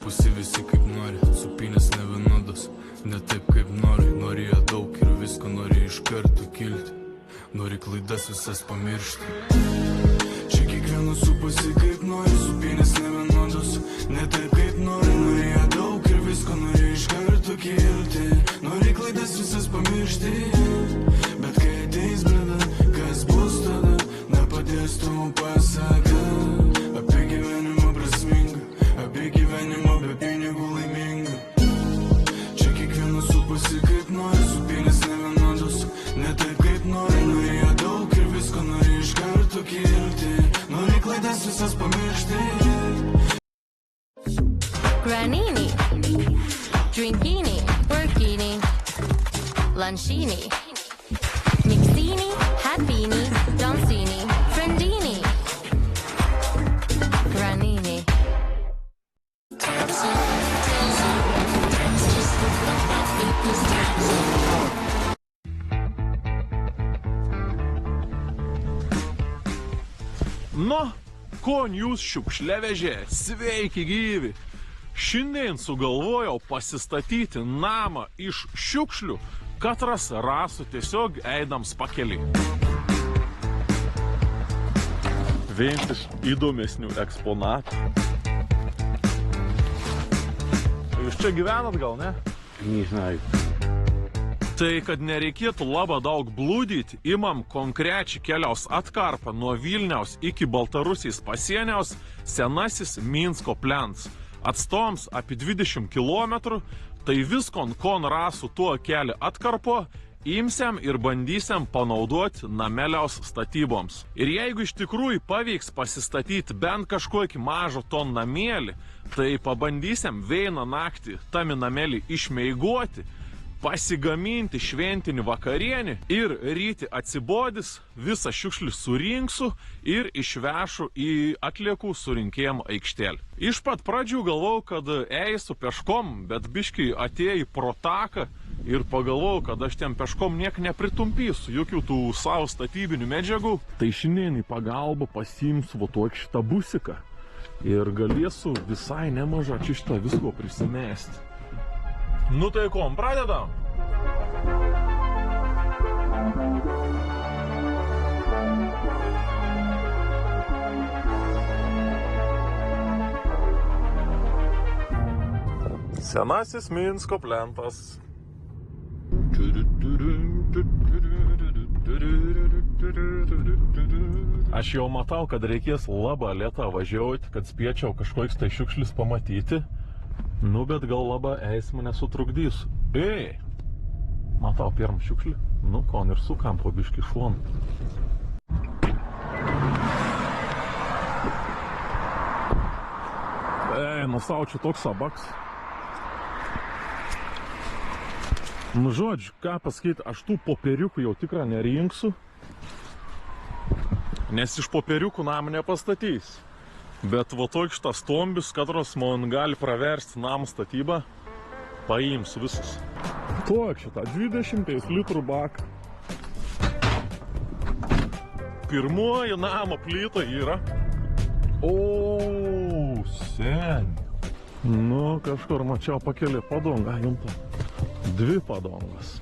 Pusi visi kaip nori, supinės nevienodos, ne taip kaip nori. Norėjo daug ir visko norėjo iš karto kilti, nori klaidas visas pamiršti. Čia kiekvieno supusi kaip nori, supinės nevienodos, ne taip kaip nori. Norėjo daug ir visko norėjo iš karto kilti, nori klaidas visas pamiršti. Bet kai ateis bėda, kas bus tada, nepadės tavo pasaka. Apie gyvenimą prasmingą, apie gyvenimą be pinigų laimingą. Čia kiekvienas supusi kaip nori, supinės nevienodos, ne taip kaip nori. Norėjo daug ir visko norėjo iš karto kilti, nori klaidas visas pamiršti. Granini, drinkini, workini, lunchini, mixini, happini, dancini, friendini. Granini. Nu, kon jūs šiukšliavežė, sveiki gyvi. Šiandien sugalvojau pasistatyti namą iš šiukšlių, kad rasiu tiesiog eidams pakelį. Vienas iš įdomesnių eksponatų. Jūs čia gyvenat gal, ne? Nežinau. Tai, kad nereikėtų labai daug blūdyti, imam konkrečiai keliaus atkarpą nuo Vilniaus iki Baltarusijos pasieniaus senasis Minsko plents. Atstoms apie 20 km, tai viskon, kon rasiu tuo kelią atkarpo, imsiam ir bandysiam panaudoti nameliaus statyboms. Ir jeigu iš tikrųjų pavyks pasistatyti bent kažkokį mažą ton namėlį, tai pabandysiam vieną naktį tame namelį išmeigoti, pasigaminti šventinį vakarienį ir ryti atsibodis visą šiukšlį surinksiu ir išvešu į atliekų surinkėjimo aikštelę. Iš pat pradžių galvojau, kad eisiu peškom, bet biškai atėjai pro taką ir pagalvojau, kad aš ten peškom niek nepritumpysiu, jokių tų savo statybinių medžiagų. Tai šiandien į pagalbą pasiimsiu va tokį šitą busiką ir galėsiu visai nemažą čia šitą visko prisimesti. Nu tai kom, pradedam? Senasis Minsko plentas. Aš jau matau, kad reikės labai lėtą važiuoti, kad spėčiau kažkoks tai šiukšlis pamatyti. Nu, bet gal labai eismą nesutrukdys. Ei! Matau pirmą šiukšlį. Nu, kon ir sukam po biškį šon. Ei, nusau, čia toks sabaks. Nu, žodžiu, ką pasakyti, aš tų popieriukų jau tikrą nerinksiu. Nes iš popieriukų namą nepastatys. Bet va toks šitas tombis, katros man gali praversti namų statybą, paimsiu visus. Toks šitą 20 litrų baką. Pirmoji namo plyta yra. O, seniai. Nu, kažkur mačiau pakelį padongą, jumta. 2 padongas.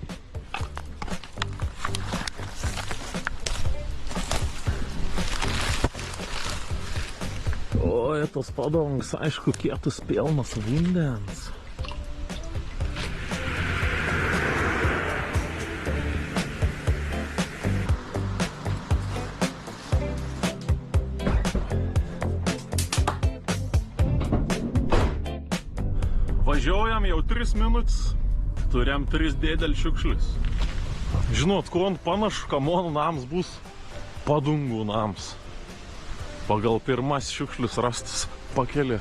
Oi, tas padongas, aišku, kietus pilnas vandens. Važiuojam jau 3 minutės, turėjom 3 dėdel šiukšlis. Žinot, kon panašu, kamon nams bus padungų nams. Pagal pirmas šiukšlius rastas pakelį.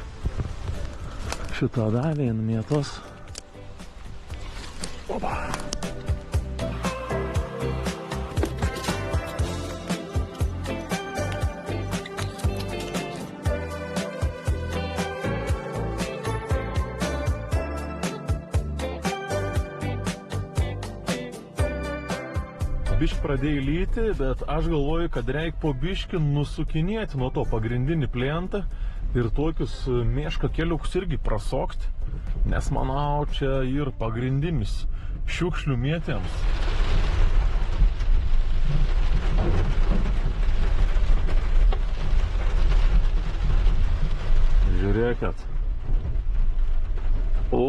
Šitą davė ant vietos. Opa. biškį pradėjo lyti, bet aš galvoju, kad reikia po biškį nusukinėti nuo to pagrindinį plentą, ir tokius mėška keliukus irgi prasokti, nes manau, čia ir pagrindinis šiukšlių mėtėms. Žiūrėkit. O.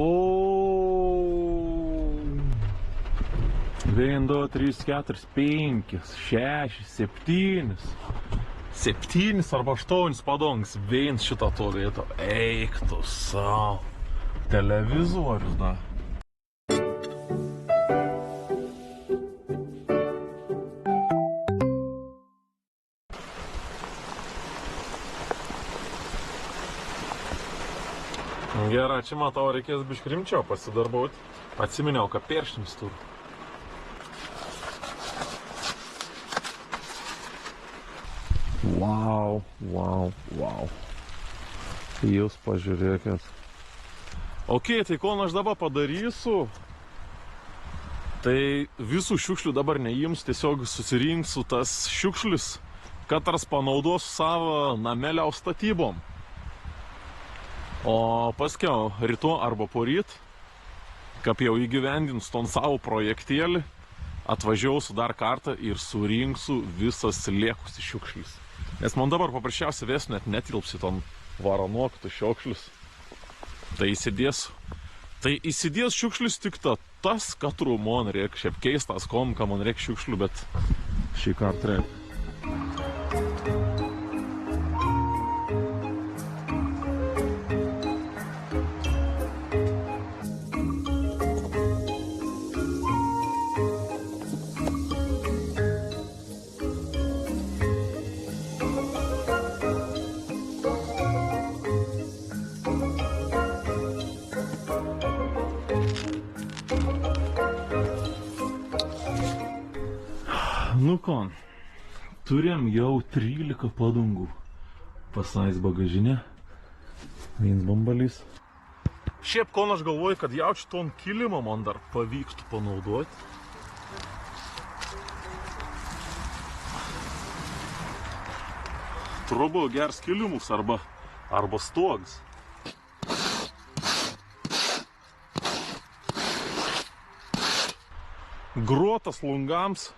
1, 2, 3, 4, 5, 6, 7. 7 arba 8 padongs. Vien šitą turėtų. Eik tu savo. Televizorius, da. Gerai, čia matau, reikės biškį rimčiau pasidarbauti. Atsiminiau, kad peršnims turiu. Wow. Jūs pažiūrėkit. Ok, tai ko aš dabar padarysiu? Tai visų šiukšlių dabar neįims, tiesiog susirinksiu tas šiukšlis, katras panaudos savo namelio statybom. O paskiau ryto arba poryt, kaip jau įgyvendins ton savo projektėlį, atvažiausiu dar kartą ir surinksiu visas liekusi šiukšlis. Nes man dabar paprasčiausiai vis net netilpsi ton varanoktų šiukšlis. Tai įsidės šiukšlis tik tas, katru man reikia. Šiaip keistas kom, ką man reikia šiukšlių, bet šį kartą reikia. Nu ko, turėjom jau 13 padangų. Pasais bagažinė. Viens bambalys. Šiaip ko aš galvoju, kad jau šiton kilimą man dar pavyktų panaudoti. Trobo gers kilimus arba stogs. Grotas lungams.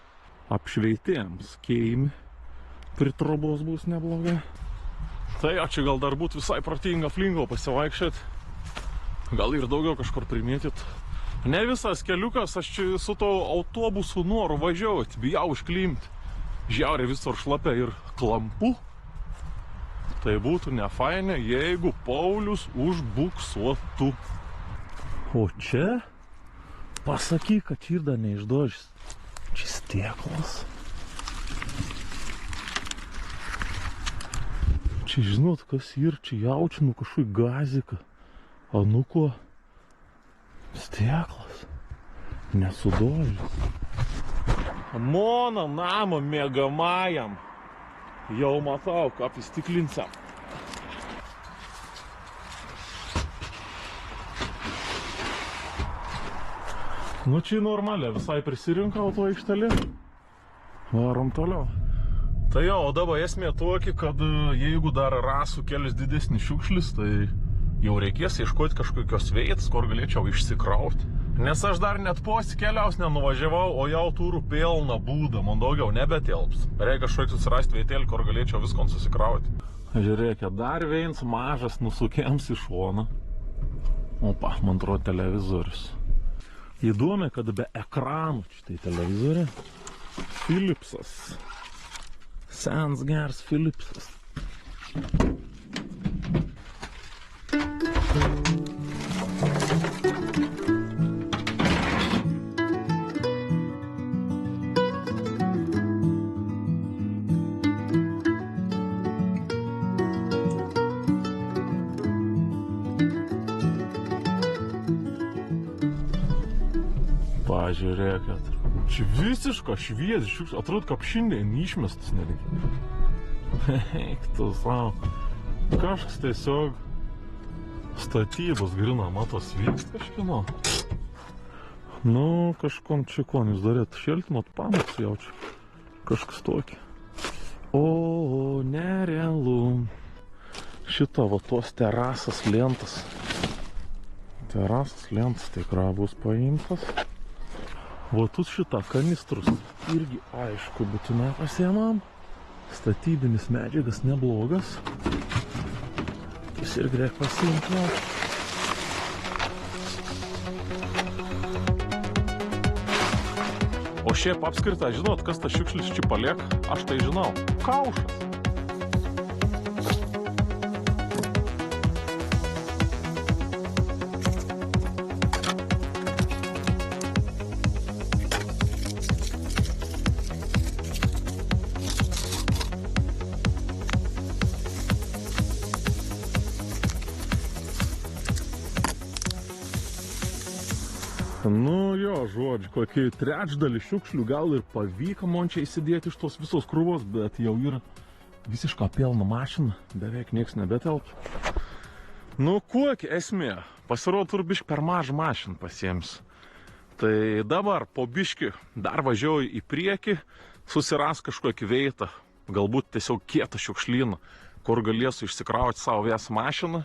Apšveitėjams keimi prie trobos bus neblogai. Tai čia gal dar būtų visai protinga flingo pasivaikščiot. Gal ir daugiau kažkur primėtyt. Ne visas keliukas, aš čia su to autobusu noru važiuoti, bijau išklimti. Žiaurė visur šlapia ir klampu. Tai būtų nefainė, jeigu Paulius užbuksuotų. O čia? Pasakyk, kad čia ir dar neišdožys. Čia stieklas. Čia žinot, kas ir čia jaučinu kažkui gaziką. A nu ko? Stieklas. Nesudožys. Mano namo mėgamajam. Jau matau, kaip įstiklinsam. Nu čia normalia, visai prisirinkau to aikštelį. Varom toliau. Tai jo, o dabar esmė tokia, kad jeigu dar rasiu kelias didesnis šiukšlis, tai jau reikės ieškoti kažkokios vietos, kur galėčiau išsikrauti. Nes aš dar net posikeliaus nenuvažiavau, o jau turiu pilną būdą, man daugiau nebetelps. Reikia kažkokį susirasti vietėlį, kur galėčiau viskon susikrauti. Žiūrėkit, dar viens mažas nusukėms į šoną. Opa, man atrodo televizorius. Įdomi, kad be ekranų šitai televizorė. Philipsas. Senas geras Philipsas. Pažiūrėkit. Čia visiška šviesi šiukšlė. Atrodo, kaip šiandien išmestas nereikia. Eik tu savo. Kažkas tiesiog statybos grina matos vykst kažkino. Nu, kažkom čia kon jūs darėt šeltinot pamats jaučiu. Kažkas tokį. O, nerealu. šitą va tos terasas lentas. Terasas lentas tikrai bus paimtas. Va tu šitą kanistrus irgi aišku būtinai pasiemam. Statybinis medžiagas neblogas. Jis irgi reikia pasiimti. O šiaip apskritai, žinot, kas tas šiukšlis čia paliek? Aš tai žinau. Kaušas. Nu jo, žodžiu, kokį trečdalį šiukšlių gal ir pavyko man čia įsidėti iš tos visos krūvos, bet jau yra visišką pelną mašiną, beveik nieks nebetelpa. Nu, kokia esmė? Pasirodo, tur biški per mažą mašiną pasiems. Tai dabar po biški dar važiuoju į priekį, susiras kažkokį veitą, galbūt tiesiog kietą šiukšlyną, kur galėsiu išsikrauti savo vės mašiną.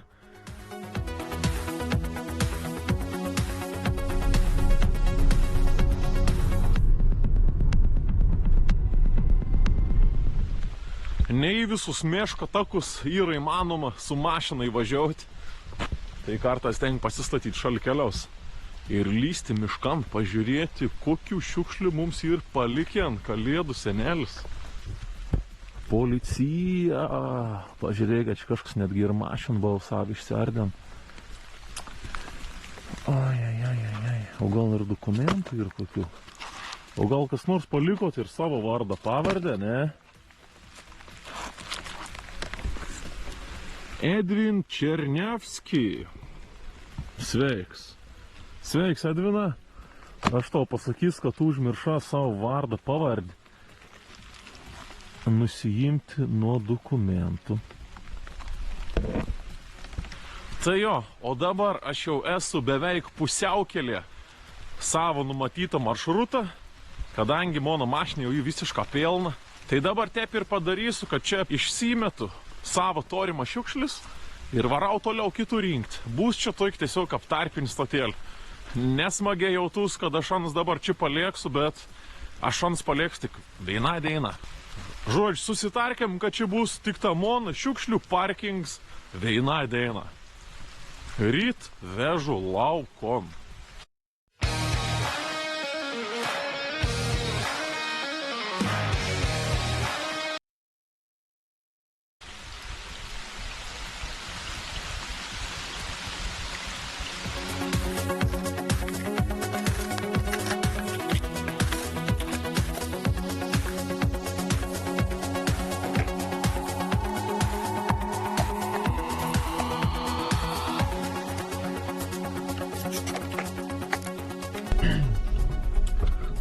Ne į visus miško takus yra įmanoma su mašinai važiuoti. Tai kartais ten pasistatyti šalkeliaus ir lysti miškan, pažiūrėti, kokių šiukšlių mums ir palikė ant kalėdų senelis. Policija! Pažiūrėkit, čia kažkas netgi ir mašin buvo savį išsiardėm. Ai. O gal ir dokumentų ir kokių? O gal kas nors palikot ir savo vardą pavardę, ne? Edvin Černiavski. Sveiks. Sveiks, Edvina. Aš tau pasakys, kad tu užmirša savo vardą pavardę. Nusijimti nuo dokumentų. Tai jo, o dabar aš jau esu beveik pusiaukelė savo numatytą maršrutą, kadangi mano mašinė jau į visišką pelną. Tai dabar taip ir padarysiu, kad čia išsimetu savo torimą šiukšlis ir varau toliau kitų rinkti. Bus čia toik tiesiog aptarpinis stotėlį. Nesmagiai jautus, kad aš ans dabar čia palieksiu, bet aš ans palieksiu tik daina. Žodžiu, susitarkėm, kad čia bus tik tamon šiukšlių parkings daina. Ryt vežu laukon.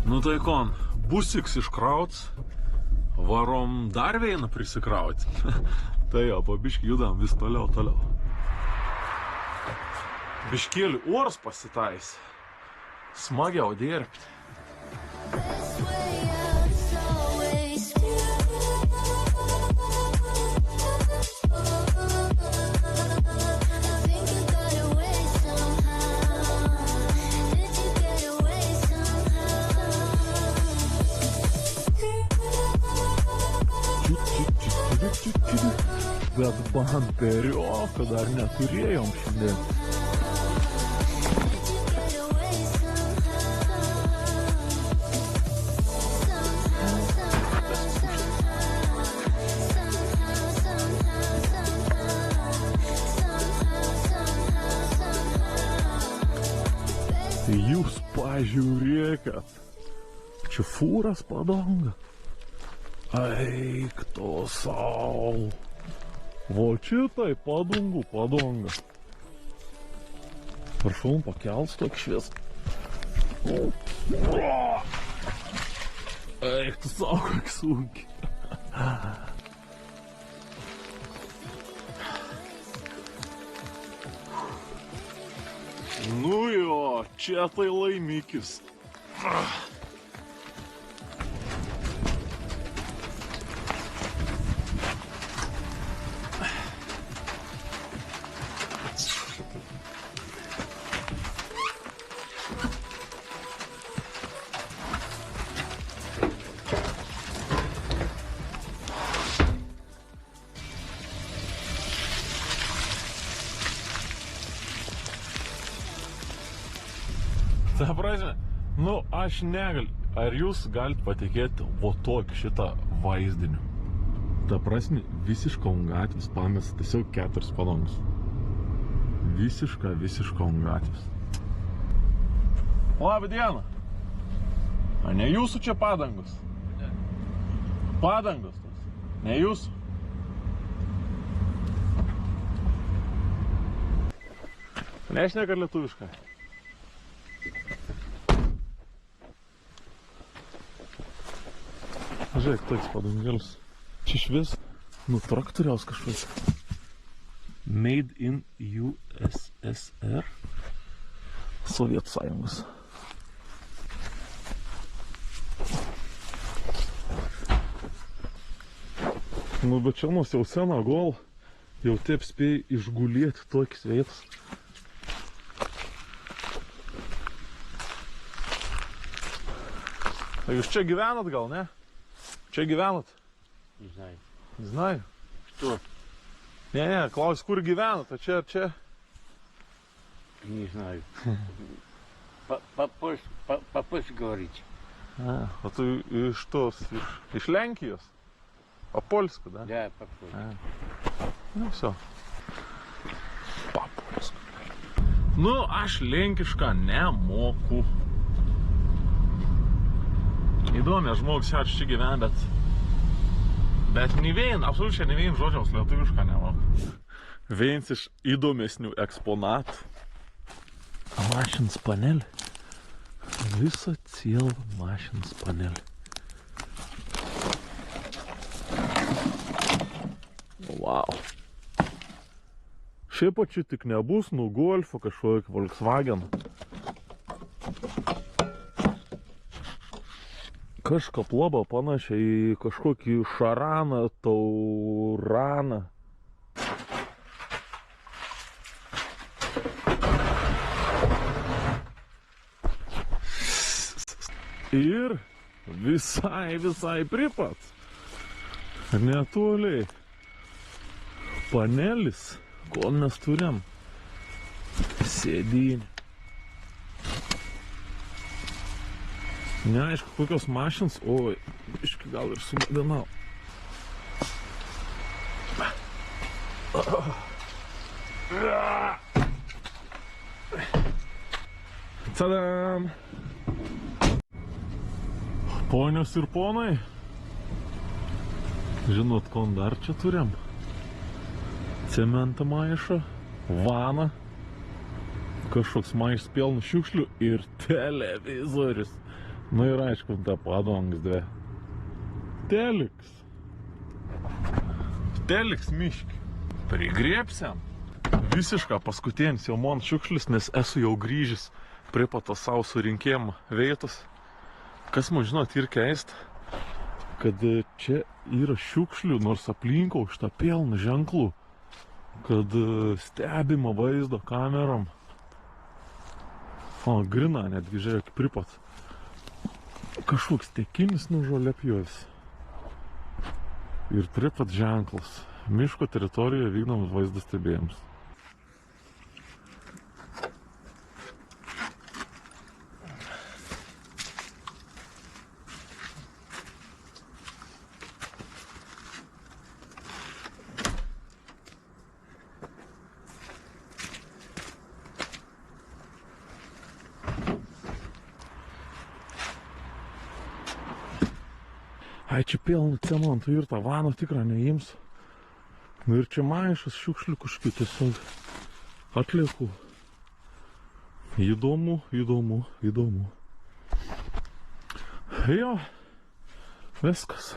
Nu tai kon, busiks iškrauts, varom dar vieną prisikrauti. Tai jo, po biškį judam vis toliau. Biškėlį ors pasitais, smagiau dirbti. Bet bamperioką dar neturėjom šiandien. Jūs pažiūrėkit, čia fūras padanga. Eik to sau. O čitai padanga. Prašau, pakels tokį šviesą. Eik tu sau, как sunkiai. Nu jo, čia tai laimikis. Ta prasme, nu aš negaliu. Ar jūs galite patikėti vo tokį šitą vaizdinį? Ta prasme, visiška gatvės pamesta, tiesiog 4 padangos. Visiška gatvės. Labą dieną. A ne jūsų čia padangos? Ne. Padangos tos? Ne jūsų? Nešneka lietuviškai. Žiūrėk, toks padangėlis. Čia švis, nu traktoriaus kažkas. Made in USSR. Sovietų sąjungos. Nu, bet čia nus jau sena gol, jau taip spėjai išgulėti tokis vietas. A jūs čia gyvenat gal, ne? Čia gyvenat? Не знаю. Не знаю. Что? Не, Klaus, kur gyvenat, a čia? Не знаю. По-польски говорить. А tu iš tos, iš Lenkijos? Po-polsku, da? Да, по-польски. Nu, viso. Po-polsku. Nu, aš lenkišką nemoku. Įdomi, žmogus čia gyvena, bet absoliučiai ne vien žodžiaus lietuvišką nemoku. Vienas iš įdomesnių eksponatų. Mašinos panelį. Visą cielą mašinos panelį. Wow. Šiaip čia tik nebus, nu Golfo kažkokį Volkswagen. Kažką labai panašiai į kažkokį Šaraną, Tauraną. Ir visai pripats. Netoliai. Panelis, ko mes turim? Sėdynė. Neaišku, kokios mašinos, oi, biškį gal ir sumadanau. Tadam! Ponios ir ponai, žinot, ko dar čia turim? Cementą maišą, vaną, kažkoks maišas pilna šiukšlių ir televizorius. Nu ir aišku, ta padangas dvi. Teliks. Teliks miški. Prigriepsiam. Visišką paskutinis jau man šiukšlis, nes esu jau grįžęs prie pato savo surinkėjimo vietos. Kas man žinot ir keist, kad čia yra šiukšlių, nors aplinkau šitą pilną ženklų, kad stebima vaizdo kamerom. O, grina netgi, žiūrėk, pripat. Kažkoks tekinis nužolėpjojus. Ir pripat ženklas. Miško teritorijoje vykdomas vaizdo stebėjimas. Ai, čia pilna cementų ir tą vaną tikrą neims. Nu ir čia maišas šiukšlių kažkių tiesiog atliekų. Įdomu. Jo, viskas.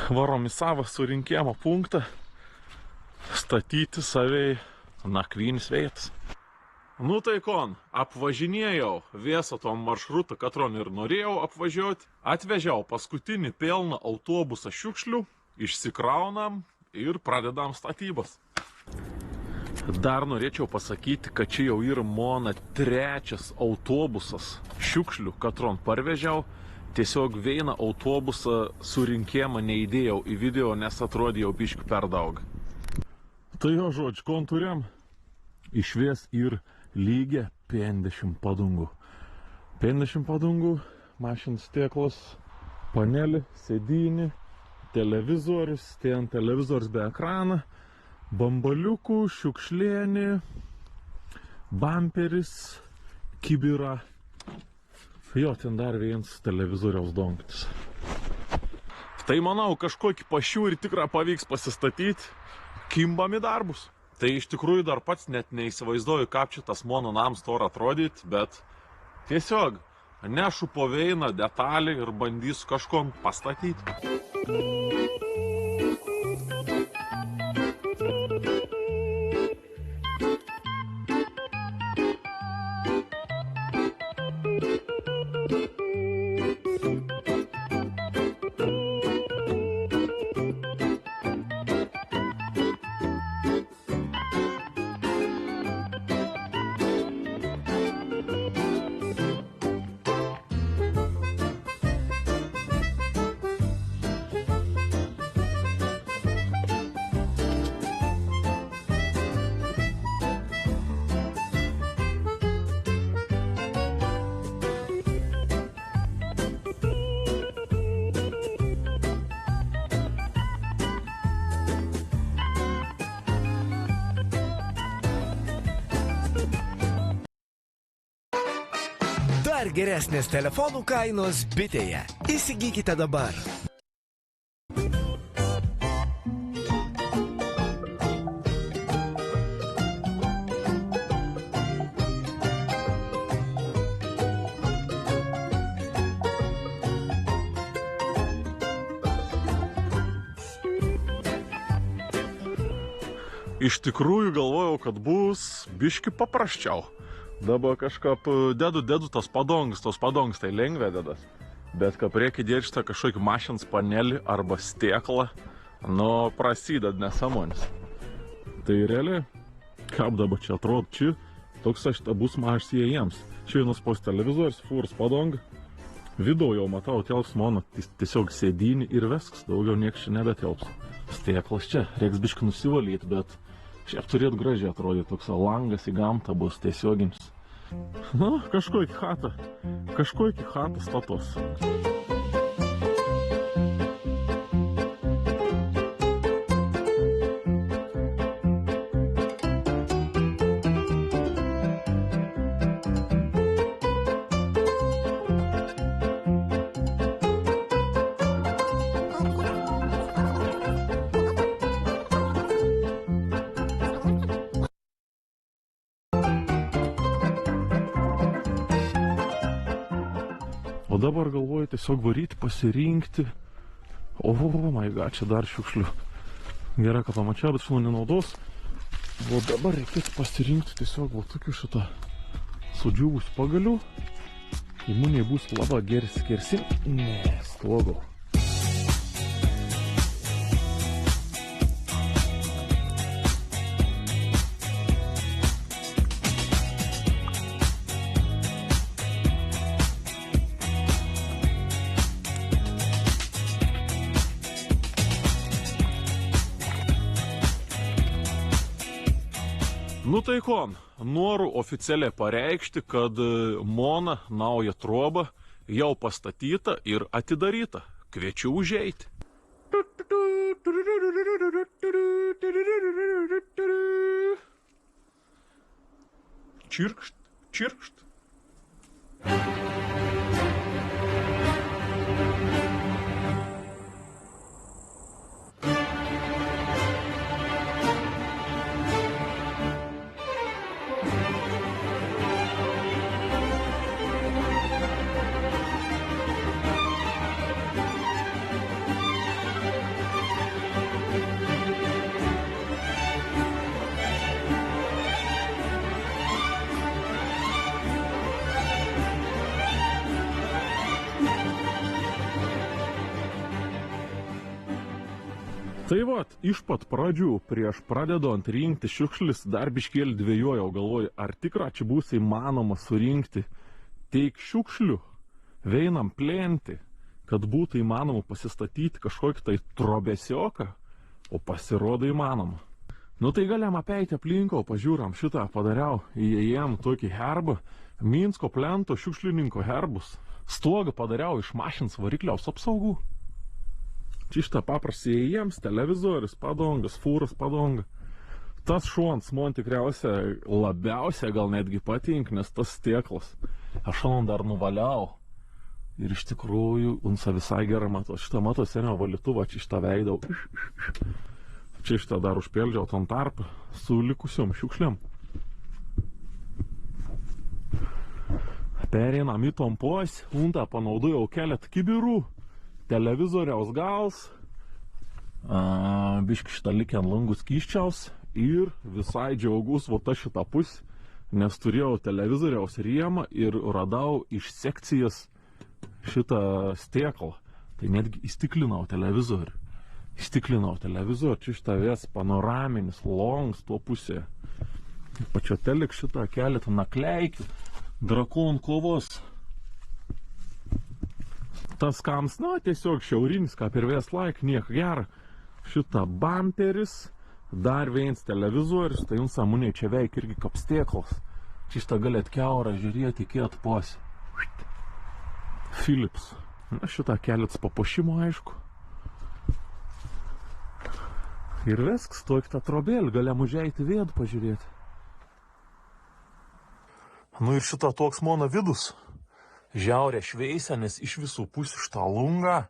Varom į savo surinkimo punktą statyti savai nakvynis vietas. Nu tai kon, apvažinėjau visą tom maršrutą, katron ir norėjau apvažiuoti. Atvežiau paskutinį pilną autobusą šiukšlių, išsikraunam ir pradedam statybas. Dar norėčiau pasakyti, kad čia jau yra mano 3. autobusas šiukšlių, katron parvežiau. Tiesiog vieną autobusą surinkimą neįdėjau į video, nes atrodė jau biškių per daug. Tai jo žodžiu, kontūriam išvies ir lygia 50 padungų. 50 padungų, mašinos stieklos, panelį, sėdynį, televizorius, ten televizorius be ekraną, bambaliukų, šiukšlėnį, bamperis, kibirą. Jo, ten dar vienas televizoriaus dongtis. Tai manau, kažkokį pašiūrį tikrą pavyks pasistatyti, kimbam į darbus. Tai iš tikrųjų dar pats net neįsivaizduoju, kaip čia tas mono nams turi atrodyti, bet tiesiog nešu po veiną detalį ir bandysiu kažkom pastatyti. Dar geresnės telefonų kainos Bitėje. Įsigykite dabar. Iš tikrųjų galvojau, kad bus biški paprasčiau. Dabar kažkaip dedu tas padongs tai lengvė dedas. Bet kaip reikia dėti šitą kažkokį mašins panelį arba stėklą, nu prasideda nesąmonės. Tai realiai, kaip dabar čia atrodo, čia toks šitą bus mažas įėjams. Čia vienas pos televizorius, fūrs padong. Vidau jau matau, telps mano tiesiog sėdynį ir viskas, daugiau nieks čia nebetelps. Stėklas čia, reiks biškai nusivalyti, bet šiaip turėtų gražiai atrodyti, toks langas į gamtą bus tiesioginis. Nu, kažkokį chatą statos. O dabar galvoju tiesiog varyti, pasirinkti. O, my god, čia dar šiukšlių. Gerai, kad pamačiau, bet šilų nenaudos. O dabar reikėtų pasirinkti tiesiog va tokių šitą sudžiūvus pagalių. Įmūniai bus laba geris skersim. Ne, slogau. Nu tai kon, noriu oficialiai pareikšti, kad Mona nauja troba jau pastatyta ir atidaryta. Kviečiu užeiti. Čirkšt, čirkšt. Tai vat, iš pat pradžių, prieš pradedant rinkti šiukšlis, dar biškėlį dvejojau, galvoju, ar tikra čia bus įmanoma surinkti tiek šiukšlių, veinam plenti, kad būtų įmanoma pasistatyti kažkokį tai trobesioką, o pasirodo įmanoma. Nu tai galima apeiti aplinko, pažiūram, šitą padariau, įėjom tokį herbą, Minsko plento šiukšlininko herbus. Stogą padariau iš mašins varikliaus apsaugų. Čia šitą paprastai įėjams, televizorius, padongas, fūras, padonga. Tas šuons man tikriausiai labiausiai gal netgi patink, nes tas stieklas. Aš šiandien dar nuvaliau. Ir iš tikrųjų, unsa visai gerą mato. Šitą mato senio valytuvą, čia šitą veidau. Čia šitą dar užpėldžiau ton tarpą su likusiom šiukšliam. Pereinam į tompos, untą panaudojau keletą kibirų, televizoriaus gals, biški šitą likę ant langų skyščiaus ir visai džiaugus vota šitą pusę, nes turėjau televizoriaus rėmą ir radau iš sekcijas šitą stėklą. Tai netgi įstiklinau televizorių. Čia šitą vės panoraminis longs tuo pusėje. Pačio telik šitą keletą nakleikių, drakon kovos. Tas kams, na, tiesiog šiaurinis, ką per vės laik, nieko gera. Šitą bamperis, dar vienas televizorius, tai jums amuniai čia veik irgi kaip stėklas. Čia šitą galėt keurą žiūrėti iki atposi. Philips. Na, šitą keletą papuošimo, aišku. Ir viskas, tokį tą trobėlį, galėjom užeiti vėdų pažiūrėti. Nu ir šitą toks mano vidus. Žiaurė šveisia, nes iš visų pusių šitą lungą.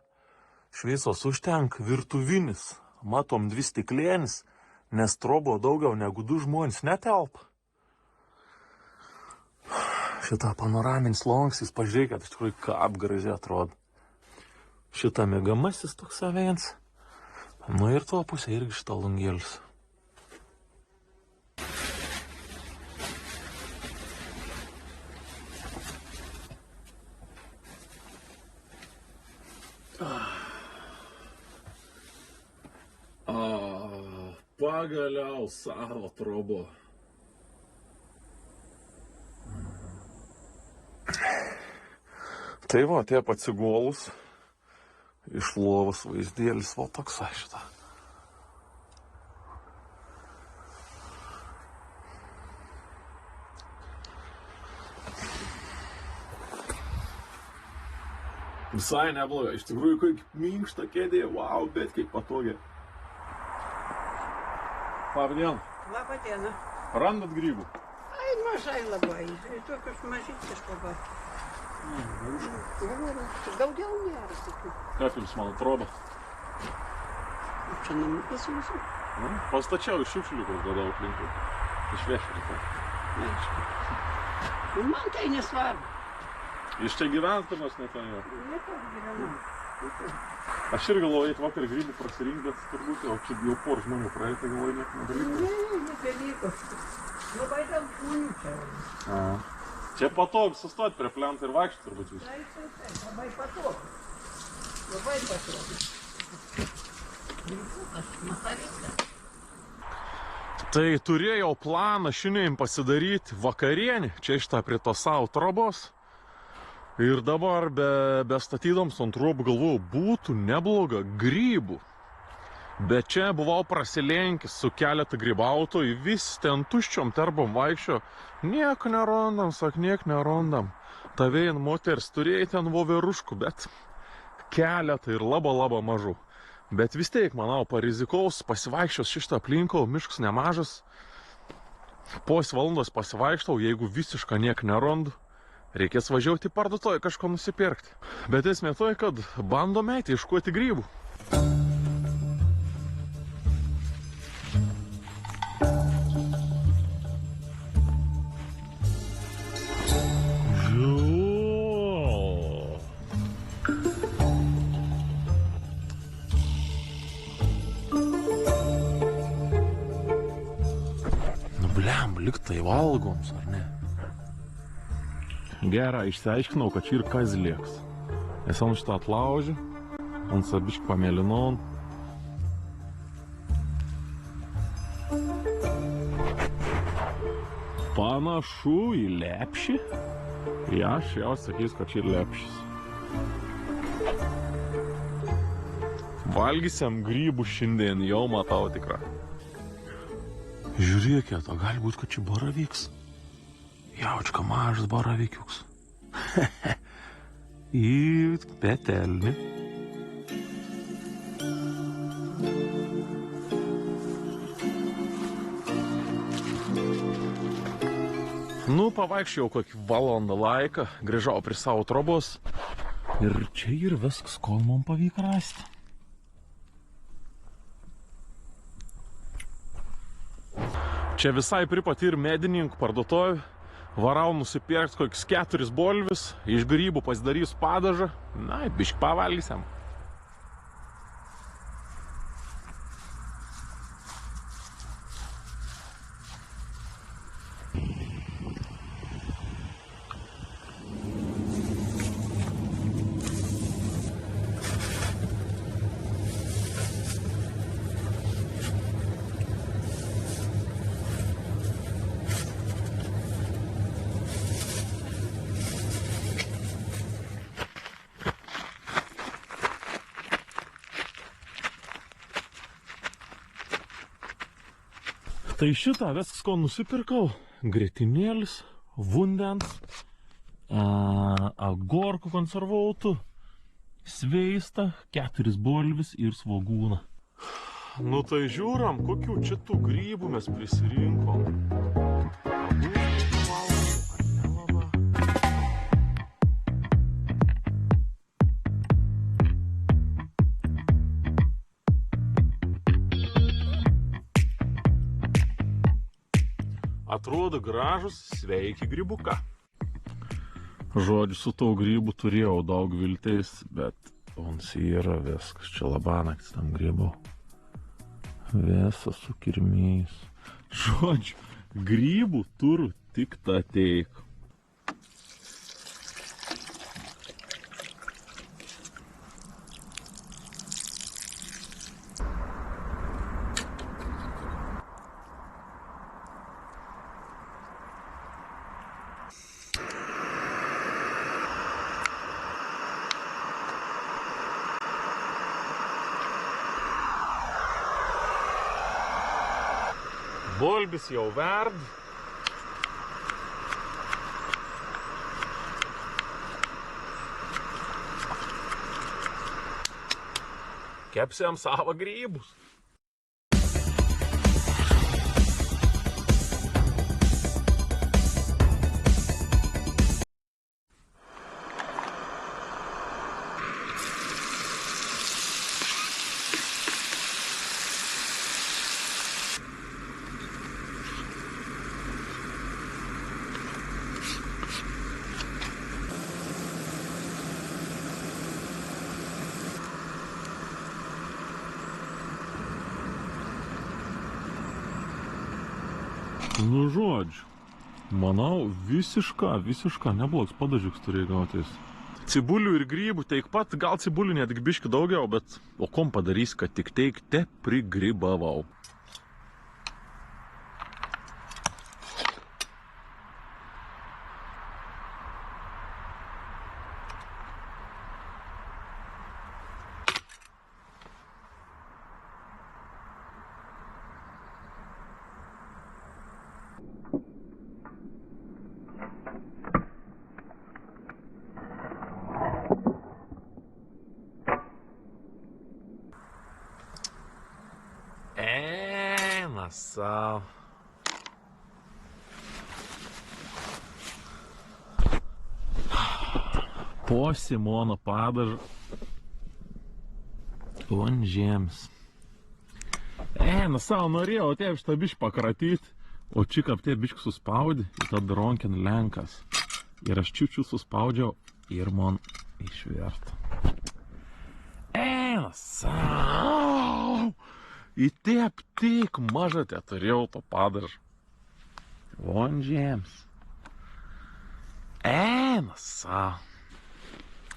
Šviesos užtenka, virtuvinis. Matom 2 stiklėnis, nes trobo daugiau negu 2 žmonės netelpa. Šitą panoraminis longs, pažiūrėkit, iš tikrųjų kaip gražiai atrodo. Šitą mėgamasis toks saviems. Nu ir tuo pusė irgi šitą lungėlis. Pagaliau savo trobo. Tai va, taip atsigolus. Iš lovos vaizdėlis, va toks šitą. Visai nebloga, iš tikrųjų, kaip minkšta kėdė, wow, bet kaip patogiai. Labdien. Labą dieną. Randat grybų? Ai, mažai labai, tokius mažytis pabat. Daugiau nėra tokių. Kaip jums man atrodo? Čia namukas jūsų? Pastačiau iš šiukšliukus, dadau aplinkui. Išvešinti. Aišku. Man tai nesvarbu. Iš čia gyventamas netan jau? Niekas gyvenu. Aš ir galvoju, eit vakar grybų prasirinkti, bet turbūt, o čia jau por žmonių praeitą, galvoju, nieko nedalyko. Ne, nedalyko. Labai daug žmonių čia. Čia patogu sustoti prie plento ir vaikščioti turbūt jūs. Taip, labai patogu. Labai patogu. Grybūkas, makarykas. Tai turėjau planą šiandien pasidaryti vakarienį, čia šitą prie to savo trobos. Ir dabar be statydoms ant trobų galvojau, būtų nebloga grybų. Bet čia buvau prasilenkęs su keletą grybautojų, vis ten tuščiom terbom vaikščio. Nieko nerandam, nieko nerandam. Tavėin moters turėjai ten voveruškų, bet keletą ir labai mažų. Bet vis tiek, manau, parizikaus, pasivaikščios šitą aplinką, miškas nemažas. Po valandos pasivaikštau, jeigu visiškai nieko nerandu, reikės važiuoti parduotuvę kažko nusipirkti. Bet esmė tai, kad bandome ieškoti grybų. Liktai valgoms, ar ne? Gerą, išsiaiškinau, kad čia ir kazlieks. Nes ant šitą atlaužiu, ant sabiškį pamėlinon. Panašu į lepšį. Ja, aš jau sakys, kad čia ir lepšis. Valgysiam grybų šiandien, jau matau tikrą. Žiūrėkit, o gali būt, kad čia baravyks. Jaučka mažas baravykiuks. Į petelnį. Nu, pavaikščiau kokį valandą laiką, grįžau prie savo trobos. Ir čia ir viskas, kol man pavyko rasti. Čia visai pripati ir medininkų parduotuvė. Varau nusipirkti kokius 4 bolvis, iš grybų pasidarys padažą. Na, biškį pavalgysiam. Tai šitą viskas, ko nusipirkau. Grietinėlis, vandens, agurkų konservuotų, sveista, 4 bolvis ir svogūną. Nu tai žiūram, kokių čia tų grybų mes prisirinkom. Atrodo gražus, sveiki grybuką. Žodžiu, su tau grybų turėjau daug vilties, bet ons yra viskas. Čia labanaktis tam grybų. Visas su kirmiais. Žodžiu, grybų turiu tik tą teik. Bolbis jau verd. Kepsiam savo grybus. Nu žodžiu, manau, visiška neblogs padažiuks turėjo gautis. Cibulių ir grybų teik pat, gal cibulių netgi biški daugiau, bet o kom padarys, kad tik teik te prigrybavau. Sau. Po Simono padažą ant žemės. Na savo norėjau tie šitą biškį pakratyti, o čikap tie biškį suspaudė ir tad ronkin lenkas. Ir aš čiučiu suspaudžiau ir man išverta. Na savo. Į tiep tik mažą te turėjau to padažą. Von žiems. Na savo.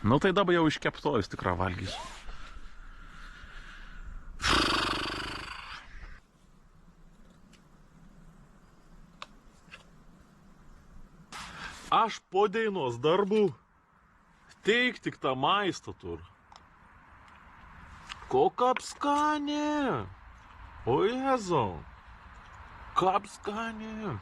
Nu tai dabar jau iškeptojus tikrą valgysiu. Aš po dainos darbų teik tik tą maistą turiu. Kokia apskanė. O Jėzau. Kaip skaniai.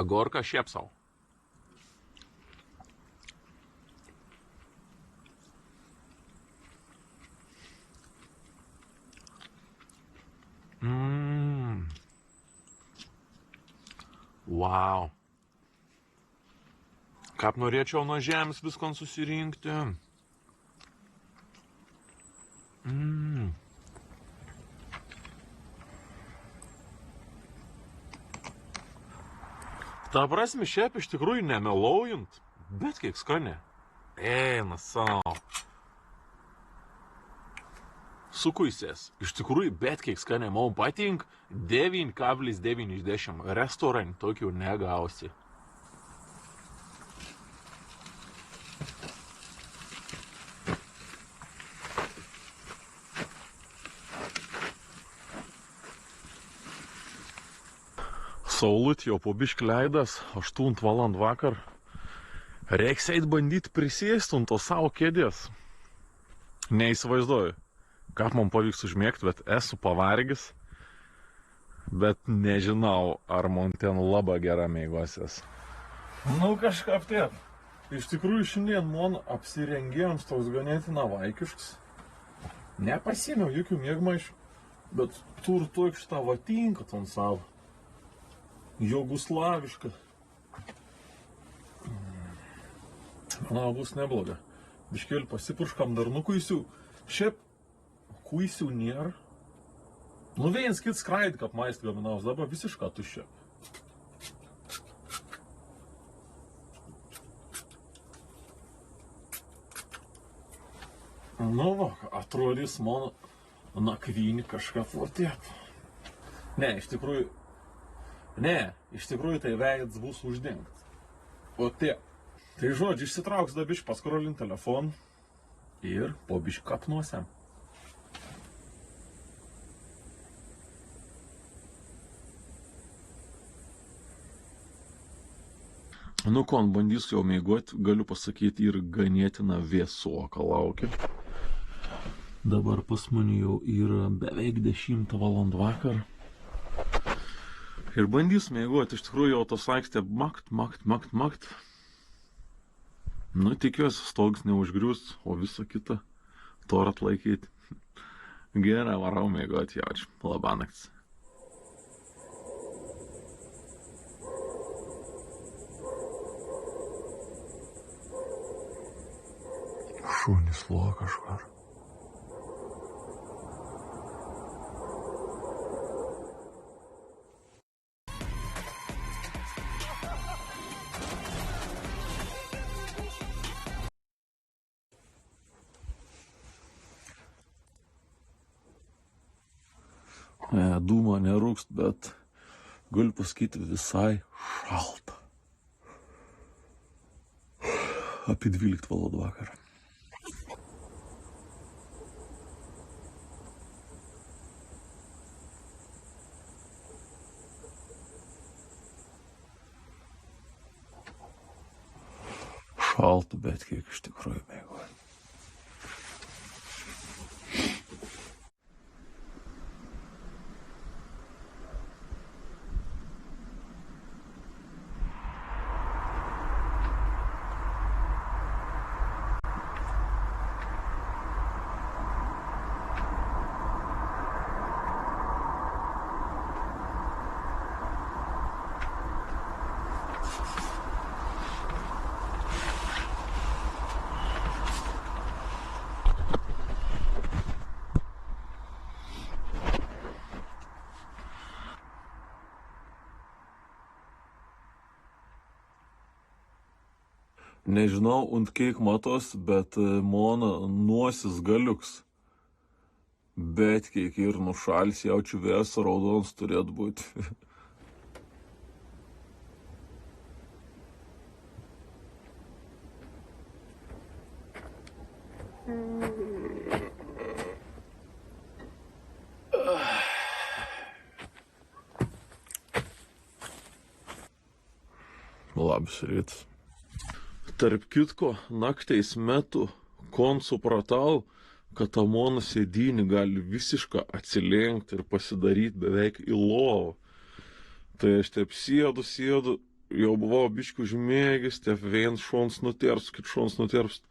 Agorka šiaip sau. Wow. Kaip norėčiau nuo žemės viskon susirinkti. Ta prasme, šiaip iš tikrųjų nemelaujant, bet kiek skani. Eina savo. Sukuisės. Iš tikrųjų, bet kiek skani. Man patink 9,9 iš 10. Restoran tokių negausi. Saulut jau po biškį leidas, 8 valand vakar. Reiks eit bandyti prisėsti ant to savo kėdės. Neįsivaizduoju, kaip man pavyks užmėgti, bet esu pavargęs. Bet nežinau, ar man ten labai gera mėgosies. Nu kažkaip taip. Iš tikrųjų šiandien man apsirengėjams toks ganėtina vaikiškas. Nepasėmiau jokių mėgmaišių, bet tur toks šitą vatinką ton savo. Jugoslaviška. Manau, bus nebloga. Biškėlį pasipurškam dar nukuisiu. Šiaip kuisiu nėra. Nu viens kits skraid, kaip maist gaminaus, dabar visišką tuščia. Nu va, atrodys mano nakvynį kažką fortėt. Ne, iš tikrųjų tai veidas bus uždengtas. O tie. Tai žodžiu, išsitrauks da biškį paskrolint telefoną ir po biškį kapnuosiam. Nu kon, bandysiu jau mėgoti, galiu pasakyti, ir ganėtina vėsoka laukia. Dabar pas mane jau yra beveik 10 valand vakar. Ir bandysiu mėgoti, iš tikrųjų jau tos aikštė makt. Nu, tikiuosi, stogas neužgrius, o visą kitą torą atlaikyti. Gerai, varau mėgoti, jaučiu. Labanaktis. Šunys loja kažkur. Dūma nerūkst, bet galiu pasakyti visai šalta. Apie 12 valandų vakarą. Šalta, bet kiek iš tikrųjų mėgoju. Nežinau, ant kiek matos, bet mano nosis galiuks. Bet kiek ir nušals, jaučiu vėsą, raudons turėtų būti. Labas rytas. Tarp kitko, naktais metu, kon supratau, kad Amono sėdynį gali visišką atsilenkti ir pasidaryti beveik į lovą. Tai aš taip sėdu, jau buvau biškių užmėgęs, taip viens šons nuterps, kit šons nuterps.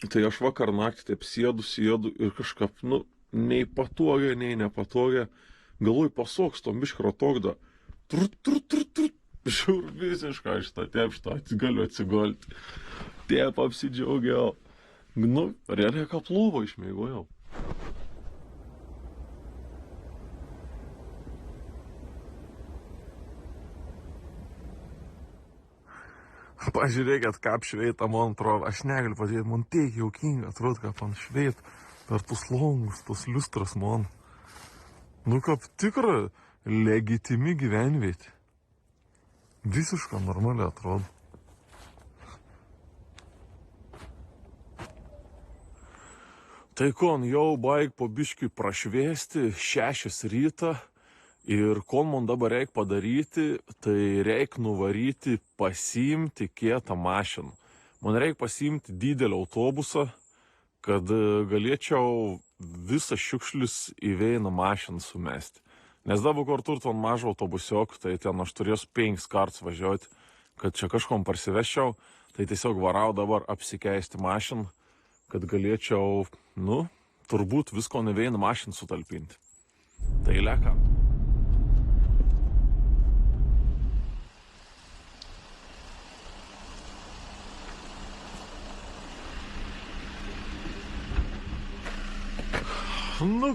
Tai aš vakar naktį taip sėdu ir kažkaip, nei patogia, nei nepatogia, galui pasokštom biškro tokda. Žiūr visiškai šitą tepštą, galiu atsigolti. Taip apsidžiaugiau. Realiai kaplovo išmėgojau. Pažiūrėkit, ką apšveita man atrodo. Aš negaliu padėti, man tiek jaukinga atrodo, kaip man šveit per tus longus, tus liustras man. Kaip tikra legitimi gyvenvietė. Visiškai normaliai atrodo. Tai kon jau baig po biškiui prašvėsti 6 rytą ir kon man dabar reik padaryti, tai reik nuvaryti pasiimti kietą mašiną. Man reik pasiimti didelį autobusą, kad galėčiau visą šiukšlis į vieną mašiną sumesti. Nes dabar kur turtų ant mažo autobusiok, tai ten aš turėsiu 5 kartus važiuoti, kad čia kažkom parsiveščiau, tai tiesiog varau dabar apsikeisti mašiną, kad galėčiau, turbūt visko ne vieną mašiną sutalpinti. Tai leka.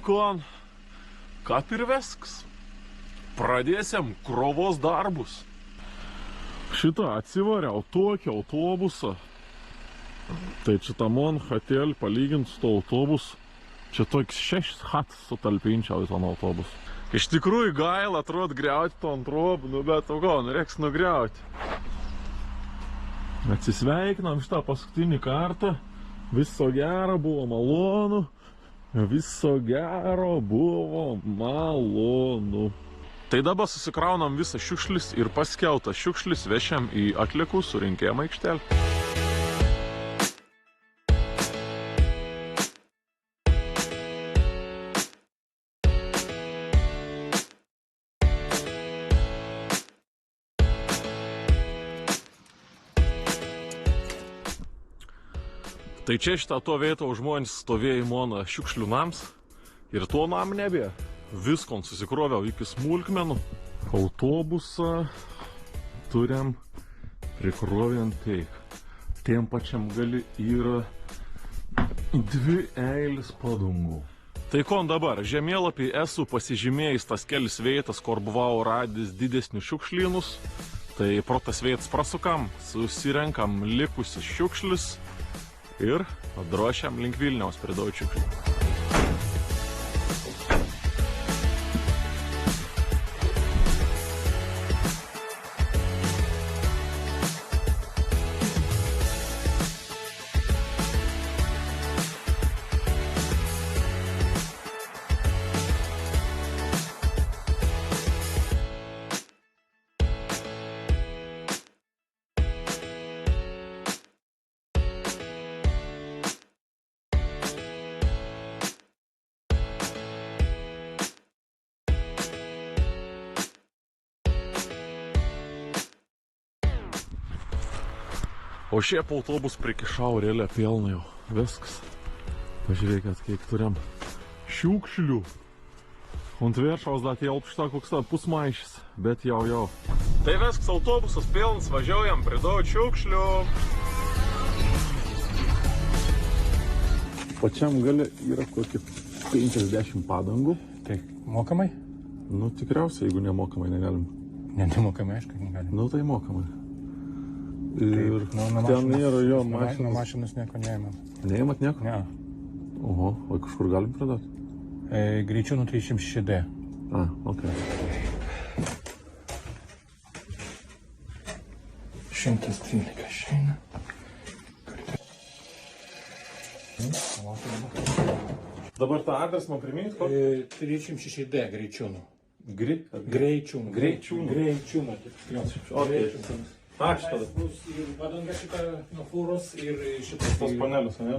Kon, kap ir vesks. Pradėsim krovos darbus. Šitą atsivariau tokį autobusą. Tai čia man hatel palyginti su to autobusu. Čia toks 6 hatas sutalpinčiau į tą autobusą. Iš tikrųjų gaila atrodo griauti to ant robų, bet reiks nugriauti. Atsisveikinam šitą paskutinį kartą. Viso gero, buvo malonu. Viso gero, buvo malonu. Tai dabar susikraunam visą šiukšlis ir paskeltą šiukšlis vešiam į atliekų surinkėjimą aikštelę. Tai čia šitą to vietą žmonės stovėjo į moną šiukšlių nams ir to nam nebė. Viskon susikroviau iki smulkmenų. Autobusą turim prikroviant teik. Tiem pačiam gali yra 2 eilės padangų. Tai kon dabar, žemėlapį esu pasižymėjęs tas kelis vietas, kur buvau radęs didesnius šiukšlynus. Tai pro tas vietas prasukam, susirenkam likusius šiukšlius ir drošiam link Vilniaus prie Daučiuklį. O šiaip autobus prikišau realią pilną jau. Viskas. Pažiūrėkit, kiek turim šiukšlių. Ant viršaus dar telpa šitą koks pusmaišis, bet jau. Tai viskas, autobusas pilnas, važiuojam prie daug šiukšlių. Pačiam gale yra kokie 50 padangų. Tai mokamai? Tikriausiai, jeigu nemokamai negalim. Nemokamai, aišku, negalim. Tai mokamai. Ir ten yra jo mašinas. Nuo mašinos nieko neėmėm. Neėmat nieko? Ne. Oho, o kažkur galim pridėti? Greičiūnų 306D. Ok. 113 išeina. Dabar tą adresą man primint, ko? 306D Greičiūnų. Greičiūnų. Greičiūnų. Ačiū tada. Bus ir padanga šitą nuo fūros ir šitas. Tos panelius, ne?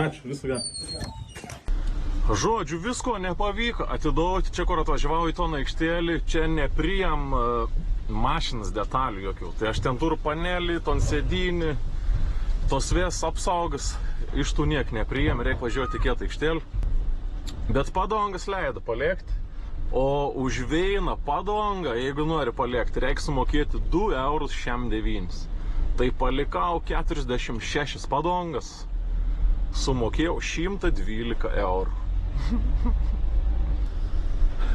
Ačiū, visų gerą. Žodžiu, visko nepavyko atidauti, čia kur atvažiavau į toną aikštelį, čia nepriėm mašinas detalių jokių. Tai aš ten turiu panelį, ton sėdynį, tos vės apsaugas, iš tų niek nepriėm, reikia važiuoti į kietą aikštelį. Bet padongas leido paliekti, o už vieną padongą, jeigu nori paliekti, reikia sumokėti 2,69 €. Tai palikau 46 padongas, sumokėjau 112 €.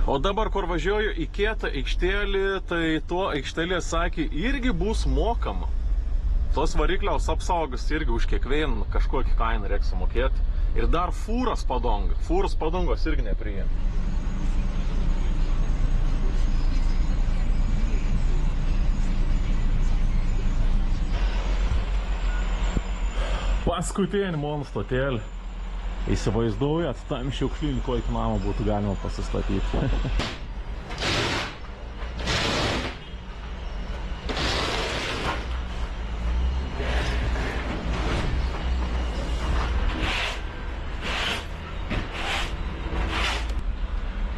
O dabar, kur važiuoju į kietą aikštelį, tai tuo aikštelė sakė, irgi bus mokama. Tos varikliaus apsaugas irgi už kiekvieną kažkokį kainą reikia sumokėti. Ir dar fūras padonga. Fūros padongos irgi nepriėmė. Paskutinį mano stotėlį. Įsivaizduojat, tam šiukšlinį kokį namą būtų galima pasistatyti.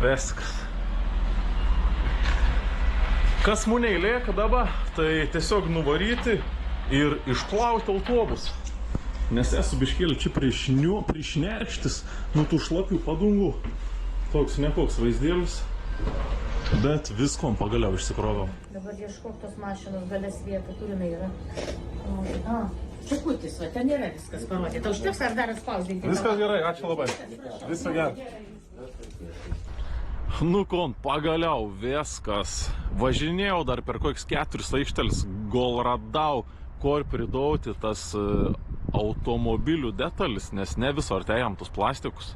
Viskas. Kas mane įlieka dabar, tai tiesiog nuvaryti ir išplauti autobusą. Nes esu biškėlį čia prišnerkštis nuo tų šlapių padungų. Toks nekoks vaizdėlis, bet viskom pagaliau išsikroviau. Dabar ieškok tos mašinos galės vietą, kur jinai yra. Čekutis, va, ten yra viskas parodyta. Užteks ar dar atspausdinti? Viskas gerai, ačiū labai. Visą gerą. Nu kon, pagaliau viskas. Važinėjau dar per kokius 4 aikštelis, gal radau, kur pridauti tas automobilių detalis, nes ne visur tejam tus plastikus.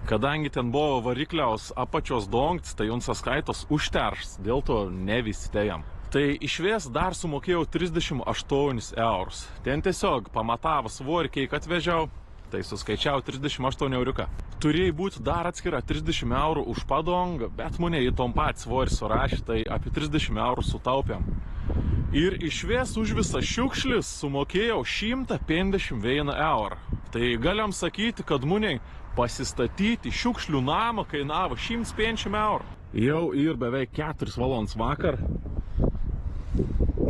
Kadangi ten buvo varikliaus apačios dongts, tai jums sąskaitos užteršs, dėl to ne visi tejam. Tai išvės dar sumokėjau 38 €. Ten tiesiog pamatavo svorį, kiek atvežiau, tai suskaičiau 38 €. Turėjai būti dar atskira 30 € už padongą, bet mane į tom pat svorį surašė, tai apie 30 € sutaupėm. Ir išvės už visą šiukšlis sumokėjau 151 €. Tai galim sakyti, kad muniai pasistatyti šiukšlių namą kainavo 150 €. Jau ir beveik 4 valandas vakar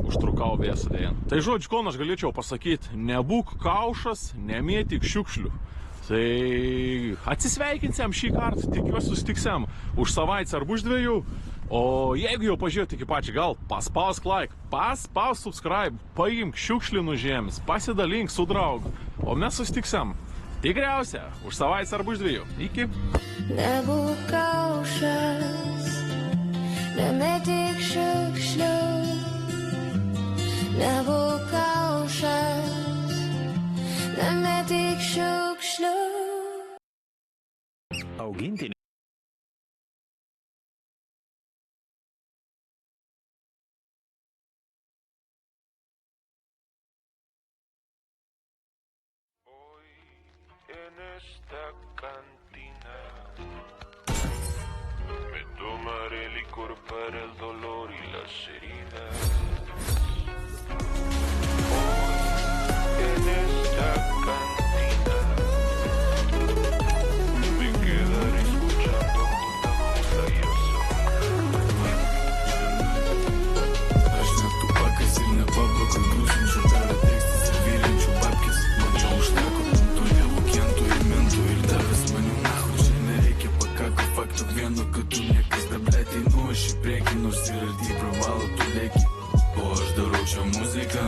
užtrukau vėsą dėjan. Tai žodžiu, ko aš galėčiau pasakyti, nebūk kaušas, nemėtyk šiukšlių. Tai atsisveikinsiam šį kartą, tikiuosi susitiksam už savaitę arba už 2. O jeigu jau pažiūrėt iki pačią gal, paspausk like, paspausk subscribe, paimk šiukšlį nuo žemės, pasidalink su draugu, o mes susitiksam tikriausia už savaitę arba už 2. Iki. Nebūk kaušas, nemėtyk šiukšlių. Nebūk kaušas, nemėtyk šiukšlių. Augintinį. En esta cantina me tomaré licor para el dolor y las heridas. Hoy en esta cantina me quedaré escuchando junta y Aš net tų pakas ir nepablokau, grūsinčių tave tekstus ir vylinčių babkis. Mačiau užteko tų dievų kentų ir mentų ir tavęs manių nahu. Čia nereikia pakako faktų vieno, kad tu niekas tablėtai nuoš į priekį, nors ir ardy privalo tu lėki. O aš darau čia muziką,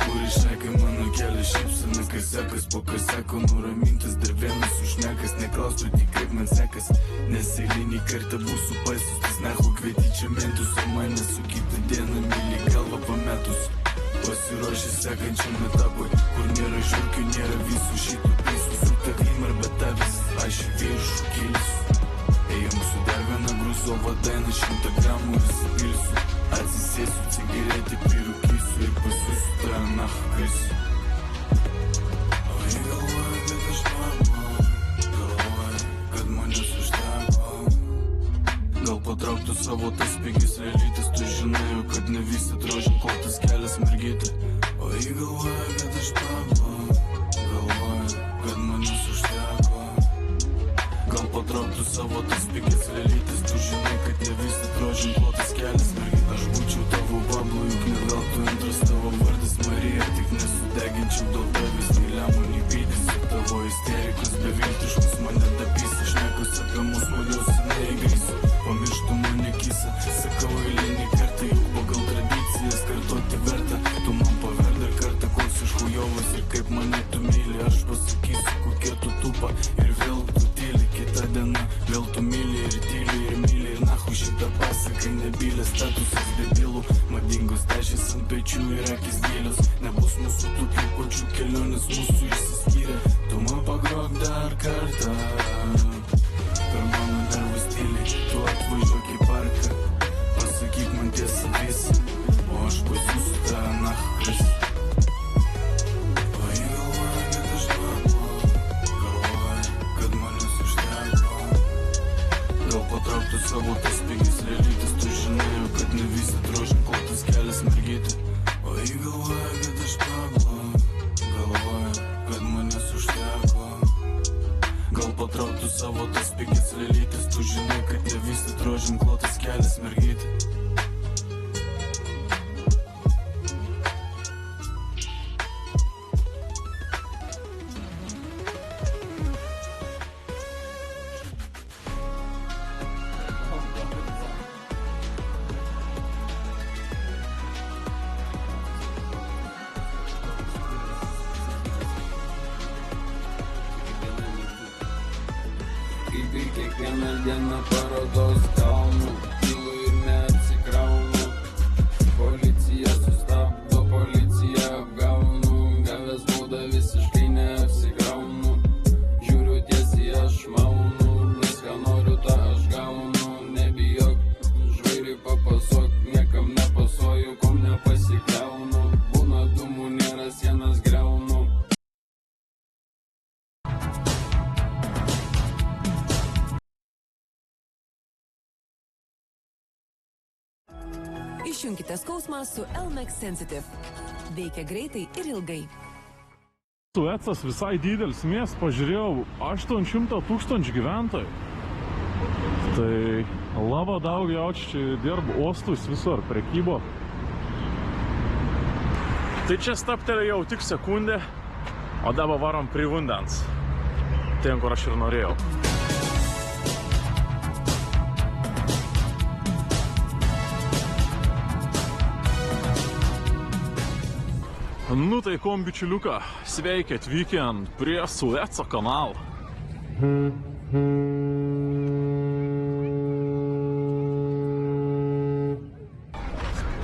kuri šnekai mano kelią šypseną, kas sekas po kas seko, nuramintas dar vienas užnekas, neklaustų tik kaip man sekas, nes eilinį kartą būsiu pasiustas, nahu kvieti čia mentus, o mane su kitą dieną myli galvą pametus. Pasiruošęs sekančiam etapui, kur nėra žiūrkių, nėra visų šitų pisų, su tavim arba tavęs, aš į viršų kilsiu. savo dainą 100 gramų ir supilsiu. Atsisėsiu, cigaretį pirūkysiu ir pasiūsiu tave nachkrisiu. O jie galvoja, kad aš labu, galvoja, kad manęs užteko. Gal patrauktų savo tas pigis realytis, tu žinai jau, kad ne visi drožin klotas kelias mergytė. O jie galvoja, kad aš labu, galvoja, kad manęs užteko. Gal patrauktų savo tas pigis realytis, tu žinai, kad ne visi drožin klotas kelias mergytė. Aš būčiau tavo bablu, juk ne veltui antras tavo vardas Marija, tik nesudeginčiau dėl tavęs, nei lemų, nei pydis. Tavo isterikus beviltiškus mane dapys, aš nekus apie mus jau senai įgrįsiu. Pamirštų mane kysą, sakau eilinį kartą, juk pagal tradicijas kartoti verta. Tu man paver dar kartą, koks iš chujovas ir kaip mane tu myli. Aš pasakysiu, kokie tu tupa ir vėl tu tyli. Kita diena, vėl tu myli ir tyli ir myli. Ir nahu šitą pasakai nebylė, statusas debilų. Madingos tašės ant pečių ir akis gilios. Nebus mūsų tokių pačių kelionės, mūsų išsiskyrė. Tu man pagrok dar kartą per mano nervus tyliai. Tu atvažiuok į parką, pasakyk man tiesą visą, o aš pasiūsiu tave nachkris. O jie galvoja, kad aš labu, galvoja, kad manęs užteko. Gal patrauktų savo tas pigis realytis, tu žinai jau, kad ne visi drožin klotas kelias mergytė. O jie galvoja, kad aš labu, galvoja, kad manęs užteko. Gal patrauktų savo tas pigis realytis, tu žinai, kad ne visi drožin klotas kelias mergytė. Kaip ir kiekvieną dieną parodos kalnų, tylu ir neatsikraunu. Policija sustabdo, policija apgaunu, gavęs baudą visiškai neapsikraunu. Žiūriu tiesiai, aš maunu, viską noriu, tą aš gaunu. Nebijok, žvairiai papasok, niekam nepasoju, kom nepasikliaunu. Būna dūmų, nėra sienas greunu. Išjunkite skausmą su Elmex Sensitive. Veikia greitai ir ilgai. Suecas visai didelis miestas, pažiūrėjau, 800 000 gyventojų. Tai labai daug jaučiai dirba uostus visur, prekybo. Tai čia stabtelėjau tik sekundę, o dabar varom prie vandens. Ten, kur aš ir norėjau. Nu tai kombičiuliuką, sveiki atvykę prie Sueco kanalo.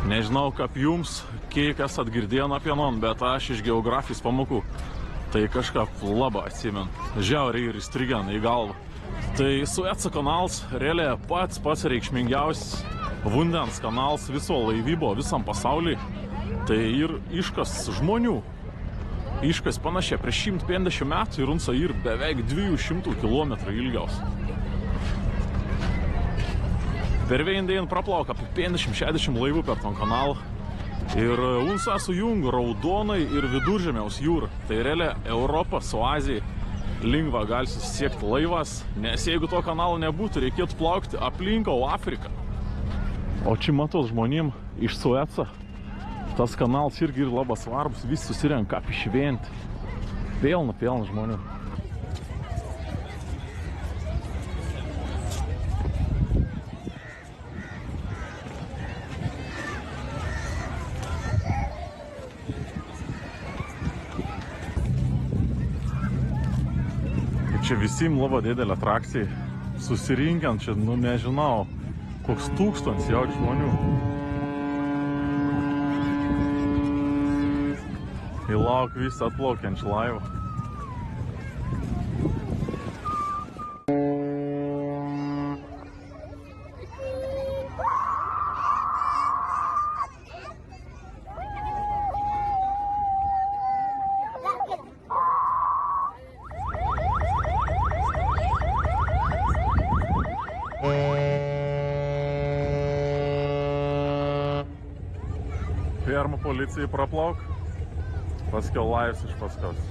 Nežinau, kaip jums, kiek esat girdėję apie non, bet aš iš geografijos pamokų tai kažką labai atsimenu. Žiauriai ir įstrigę į galvą. Tai Sueco kanalas realiai pats reikšmingiausias vandens kanalas viso laivybo visam pasaulyje. Tai ir iškas žmonių. Iškas panašiai prieš 150 metų ir runsa ir beveik 200 km ilgiaus. Per Veindien praplauka apie 50-60 laivų per ton kanalą. Ir unsa sujungia Raudonai ir Viduržemiaus jūrą. Tai realiai Europą su Azija lengva gali susisiekti laivas, nes jeigu to kanalo nebūtų, reikėtų plaukti aplink Afriką. O čia matot žmonėm iš Sueco. Tas kanalas irgi yra labai svarbus, visi susirenka kaip šventė. Pilna žmonių. Čia visim labai didelė atrakcija. Susirinkiant čia, nežinau, koks 1000 jau žmonių. Įlauk visą atplaukiančią laivą. Pirma policijai praplauk, paskiau laivs iš paskos.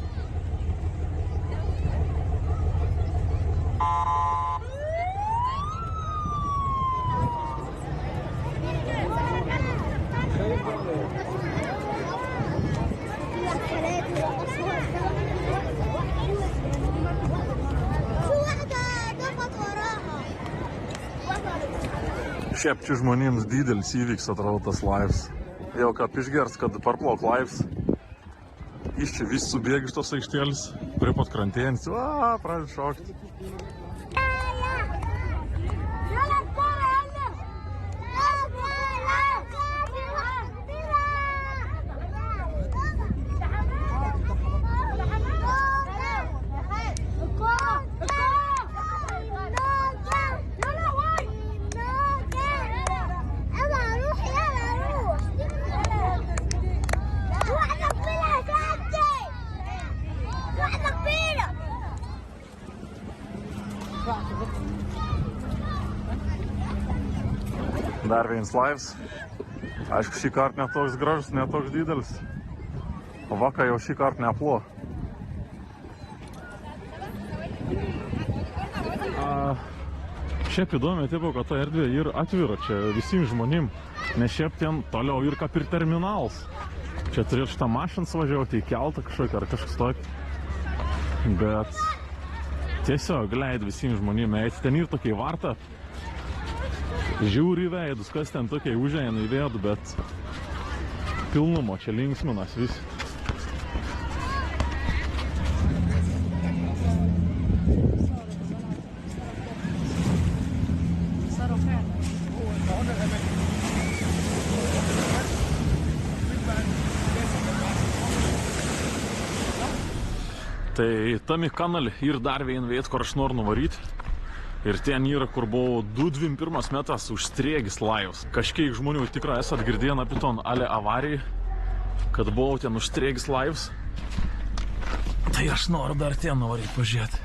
Šiaip čia žmonėms didelis įvyks, atrodo, tas laivs. Jau kaip išgers, kad parplauk laivs. Iš čia vis subėgi iš tos aikštėlis, prie pat krantėnis. Pradeda šokti. Dar vienas laivs. Aišku, šį kartą ne toks gražus, ne toks didelis. O vakar jau šį kartą neaplo. Šiaip įdomi, tipo, kad ta erdvė ir atvira čia visiems žmonėm. Nes šiaip ten toliau ir kaip ir terminalas. Čia turėtų šitą mašiną važiuoti į keltą kažkokį ar kažkas tokį. Bet tiesiog leid visiems žmonėm eiti. Ten ir tokia varta. Žiūri į veidus, kas ten tokiai užeina į vėdų, bet pilnumo čia linksminas visi. Tai tam į kanalį ir dar vien viet, kur aš noriu nuvaryti. Ir ten yra, kur buvo 2021 metas užstrėgis laivas. Kažkiek žmonių tikrai esat girdėję apie ton ale avarijai, kad buvo ten užstrėgis laivas. Tai aš noriu dar ten nuvaryti pažiūrėti.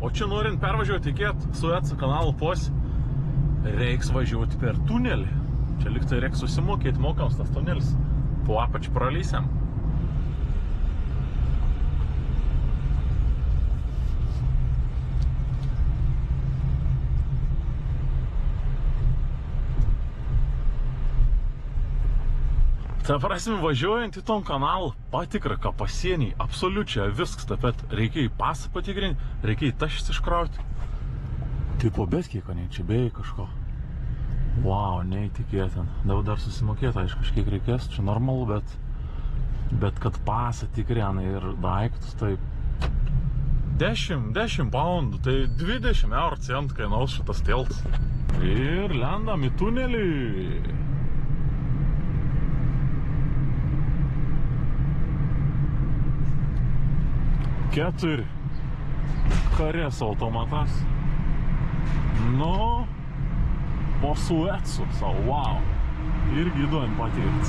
O čia norint pervažiuoti iki Sueco kanalo pusę, reiks važiuoti per tunelį. Čia lyg tai reiks susimokėti mokams tas tunelis. Po apačią pralysiam. Ta prasme, važiuojant į tom kanalą, patikra, ką pasieniai, absoliučiai viskas, taip reikia į pasą patikrinti, reikia į tašis iškrauti. Tipo, bet kiek, o ne, čia beje kažko. Wow, neįtikėtin. Dar susimokėti, aišku, kažkiek reikės, čia normalu, bet kad pasą tikrina ir daiktus, tai 10 poundų, tai 20 eurų centų kainaus šitas tiltas. Ir lendam į tunelį. Keturi karės automatas. Nu, po Suecu, savo, wow. Irgi įdomi patirtis.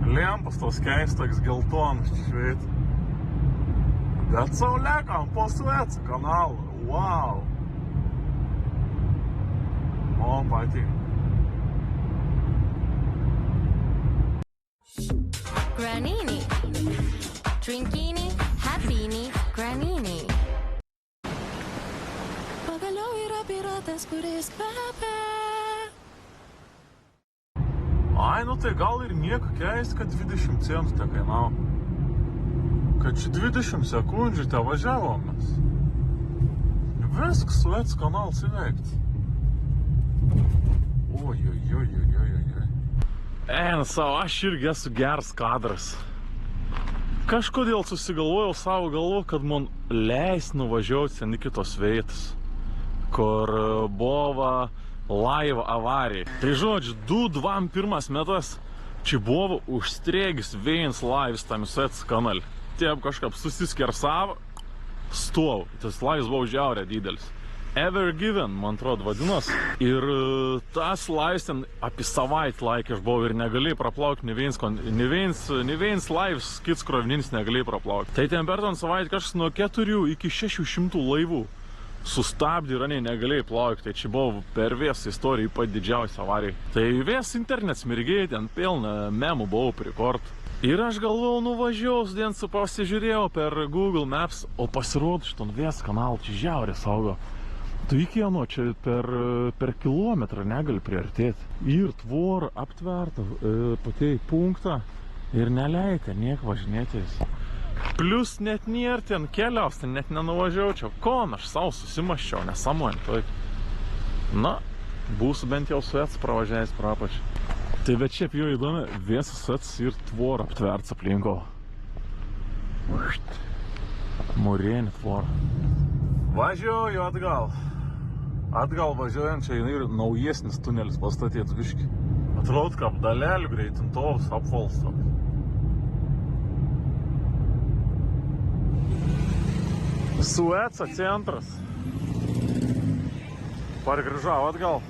Lempas tos keistas geltonas šveit. Bet saulėkam po Sueco kanalą, wow. Man patinka. Granini. Drinkini, happini, granini. Pagaliau yra piratas, kuris kvepia. Ai, nu tai gal ir nieko keist, kad 20 centų te kainavo. Kad čia 20 sekundžių te važiavom mes. Viskas Sueco kanalas įveiktas. Oi. Eina savo, aš irgi esu geras kadras. Kažkodėl susigalvojau savo galvo, kad man leis nuvažiuoti ten iki tos vietos, kur buvo laivo avarija. Tai žodžiu, 2021 metas čia buvo užstrėgis vienas laivas tam Sueco kanale. Taip kažkaip susiskersavo, stov. Tas laivas buvo žiauriai didelis. Ever Given, man atrodo, vadinos. Ir tas laivas ten apie savaitę laikė aš buvau ir negalėjai praplaukti, ne vienas laivas kits krovininis negalėjai praplaukti. Tai ten per tą savaitę kažkas nuo 4 iki 600 laivų sustabdė ir negalėjai plaukti. Tai čia buvo per visą istoriją ypač didžiausia avarija. Tai vis internets mirgėjo, ten pilna memų buvau prikort. Ir aš galvojau, nuvažiuos, diensu pasižiūrėjau per Google Maps, o pasirodo šiton vis kanalą čia žiaurės augo. Tu iki ano čia per kilometrą negali priartėti. Ir tvorą aptverta patei punktą ir neleidė niek važinėtis. Plius net nėra ten keliaus, ten net nenuvažiaučiau. Kon aš savo susimaščiau, nesamuojant. Na, būsiu bent jau Suets pravažiavęs pro apačią. Tai bet šiaip jau įdomi, visas Suets ir tvorą aptverts aplinko. Mūrienį tvorą. Važiuoju atgal. Atgal važiuojant čia ir naujesnis tunelis pastatytas biški. Atrodo, kaip dalelių greitintovas apvalstas. Sueco centras. Pargrįžau atgal.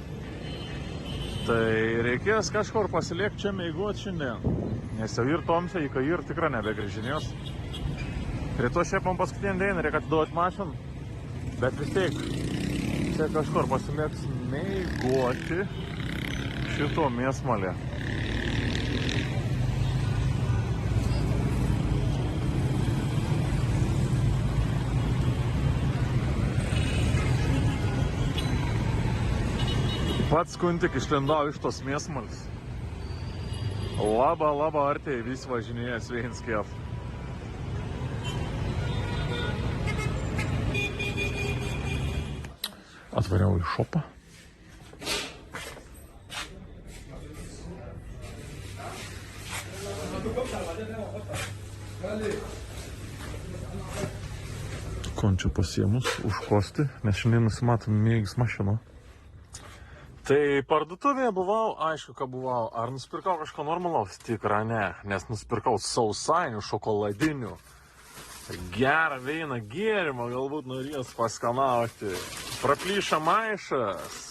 Tai reikės kažkur pasiliekti čia meigot šiandien. Nes jau ir Tomse, ir tikrai nebegrįžinės. Ryto šiaip man paskutinį dieną reikia atiduoti mašiną. Bet vis tiek, čia kažkur pasilieks meigoti šito mėsmalė. Pats kuntik išlindau iš tos mėsmalis. Laba artėjai vis važinėjęs Veinskiev. Atvariau į šopą. Končiu pasiemus užkosti, nes šiandien nusimatom mėgis mašino. Tai parduotuvėje buvau, aišku, ką buvau. Ar nusipirkau kažko normalaus? Tikra ne, nes nusipirkau sausainių, šokoladinių. Gerą veiną gėrimą, galbūt norės paskanauti. Praplyša maišas.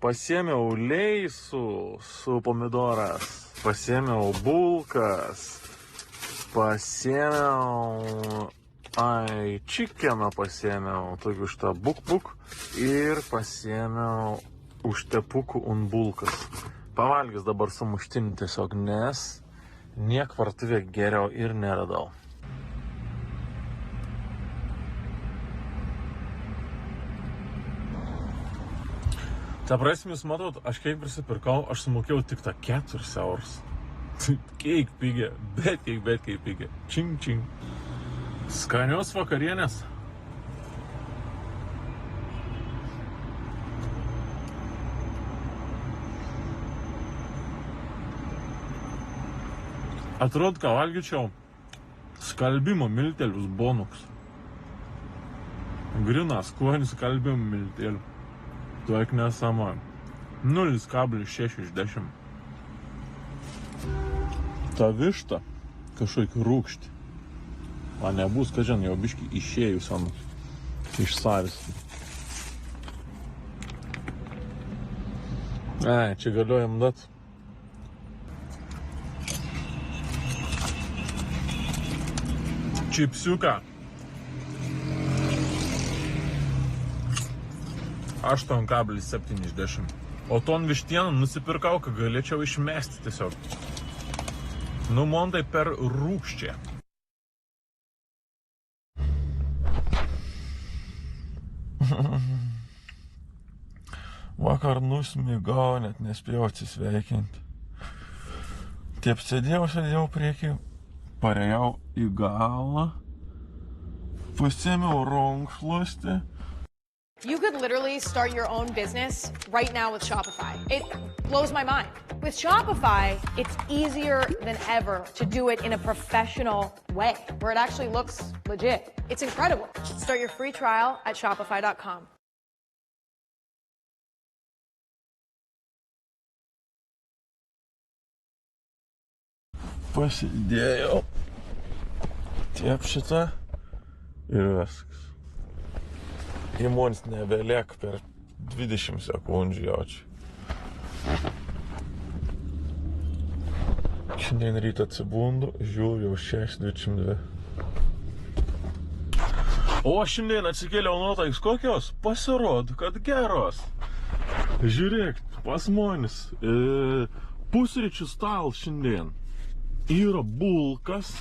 Pasiėmiau leisų su pomidoras. Pasiėmiau bulkas. Pasiėmiau... čikeną pasiėmiau, tokį šitą buk-buk. Ir pasiėmiau užtepukų un bulkas. Pavalgęs dabar sumuštinį tiesiog, nes niek vartuvė geriau ir neradau. Ta prasme, jūs matot, aš kaip prisipirkau, aš sumokėjau tik tą 4 eurus. Keik pigė, bet kaip pigė. Čing, čing. Skanios vakarienės. Atrodo, ką valgyčiau skalbimo miltelius bonuks. Grinas skonis skalbimo miltelių. Tuok nesama. 0,6 iš 10. Ta višta kažkokį rūkštį. Man nebus, kažin, jau biškį išėjus iš savis. Čia galiojam dat. Čipsiuką. 8,7 iš 10. O ton vištieną nusipirkau, kad galėčiau išmesti tiesiog. Nu, man tai per rūkščią. Vakar nusmigau, net nespėjau atsisveikinti. Taip sėdėjau priekį, parėjau į galą, pasiėmiau rankšluostį. You could literally start your own business right now with Shopify. It blows my mind. With Shopify, it's easier than ever to do it in a professional way, where it actually looks legit. It's incredible. Start your free trial at shopify.com. Pasidėjau tiep šitą ir viskas. Įmons nebeliek per 20 sekundžių jaučiu. Šiandien rytą atsibundu, žiūriu jau 6:22. O šiandien atsikėliau nuotaiks kokios? Pasirodo, kad geros. Žiūrėk, pas monis. Pusryčių stal šiandien. Yra bulkas.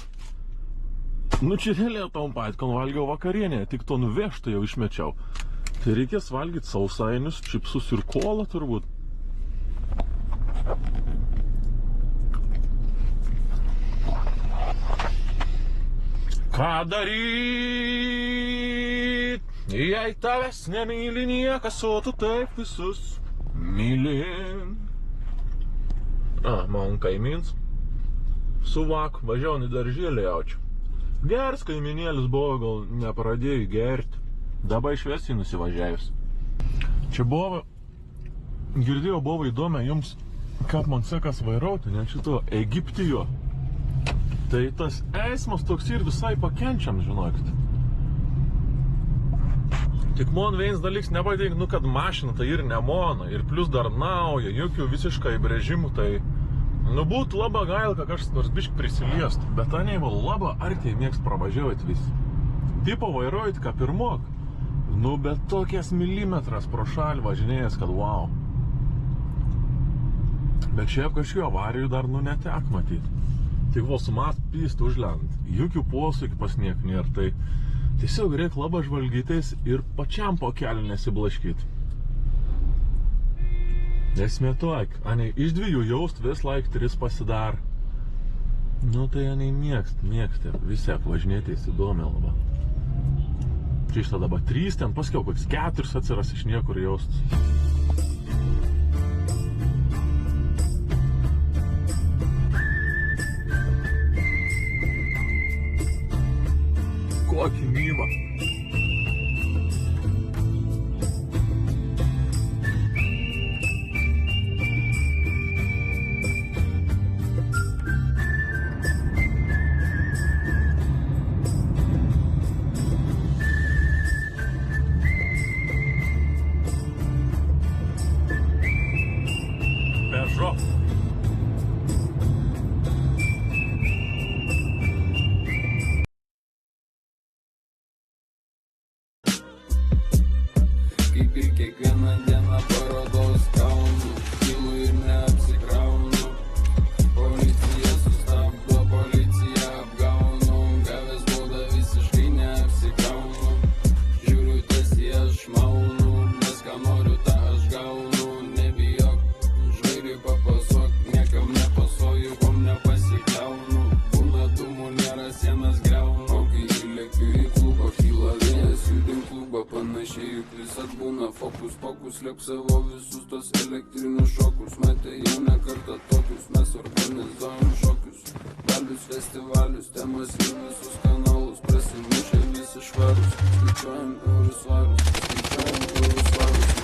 Nu čia nelėtom pat, kon valgiau vakarienę, tik to nuvežtą jau išmečiau. Tai reikės valgyti sausainius, čipsus ir kolą turbūt. Ką daryt, jei tavęs nemyli niekas, o tu taip visus myli. Man kaimyns. Suvak, važiaunu į daržėlį jaučiu. Geras kaiminėlis buvo, gal nepradėjai gerti. Dabar išvesti nusivažiavęs. Čia buvo, girdėjau, buvo įdomu jums, kaip man sekas vairauti, ne šito Egiptijo. Tai tas eismas toks ir visai pakenčiam, žinokit. Tik man vienas dalyks nepateik, kad mašina tai ir nemona, ir plus dar nauja, jokių visiškai brėžimų, tai būtų labai gaila, kad kažkas nors bišk prisiliestų, bet aniai va labai artiai mėgst pravažiuoti visi. Tipo vairuojat ką pirmok, bet tokias milimetras pro šalį važinėjęs, kad wow. Bet šiaip kažkių avarijų dar netek matyti. Tik vos sumat pyst užlent, jokių posūkių pas niek nėra, tai tiesiog reikia labai žvalgytis ir pačiam po kelių nesiblaškyti. Esmė toik, aniai iš 2 jaust vis laik 3 pasidar. Tai aniai mėgsti, visi apvažinėtis įdomi labai. Čia iš tada 3, ten paskiau koks 4 atsiras iš niekur jaustus. Kokį mymą. Peugeot. Kaip ir kiekvieną dieną parodos kalnų, kylu ir neapsikraunu. Policija sustabdo, policija apgaunu, gavęs baudą visiškai neapsikraunu. Žiūriu tiesiai aš maunu, nes ką noriu tą aš gaunu. Nebijok, žvairiui papasuok, niekam nepasoju, kom nepasikliaunu. Būna dūmų, nėra sienas griaunu. O kai įlekiu į klubą, kyla vėjas, judink klubą, panašiai juk visat būna fokus, pokus, liek savo visus tos elektrinius šokus. Matė jau ne kartą tokius, mes organizuojam šokius, balius, festivalius, temas ir visus kanalus. Prasimušę visi švarus, skaičiuojam eurus svarus,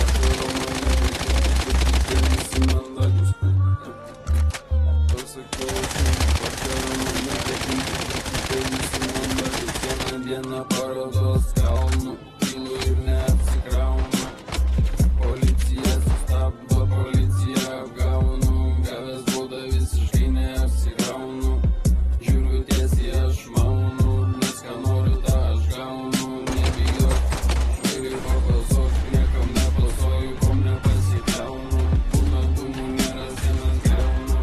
Matai Romoje reikėtų, bet tik visi mandagus. Pasakiau, pačia Romoje reikėtų, bet tik visi mandagus. Vieną dieną parodos kalnų, kylu ir neapsikraunu. Policija sustabdo, policija apgaunu, gavęs baudą visiškai neapsikraunu. Žiūriu tiesiai aš maunu, nes ką noriu tą aš gaunu. Nebijok, žvairiui papasuok, niekam nepasoju, kom nepasikliaunu. Būna dūmų, nėra sienas griaunu.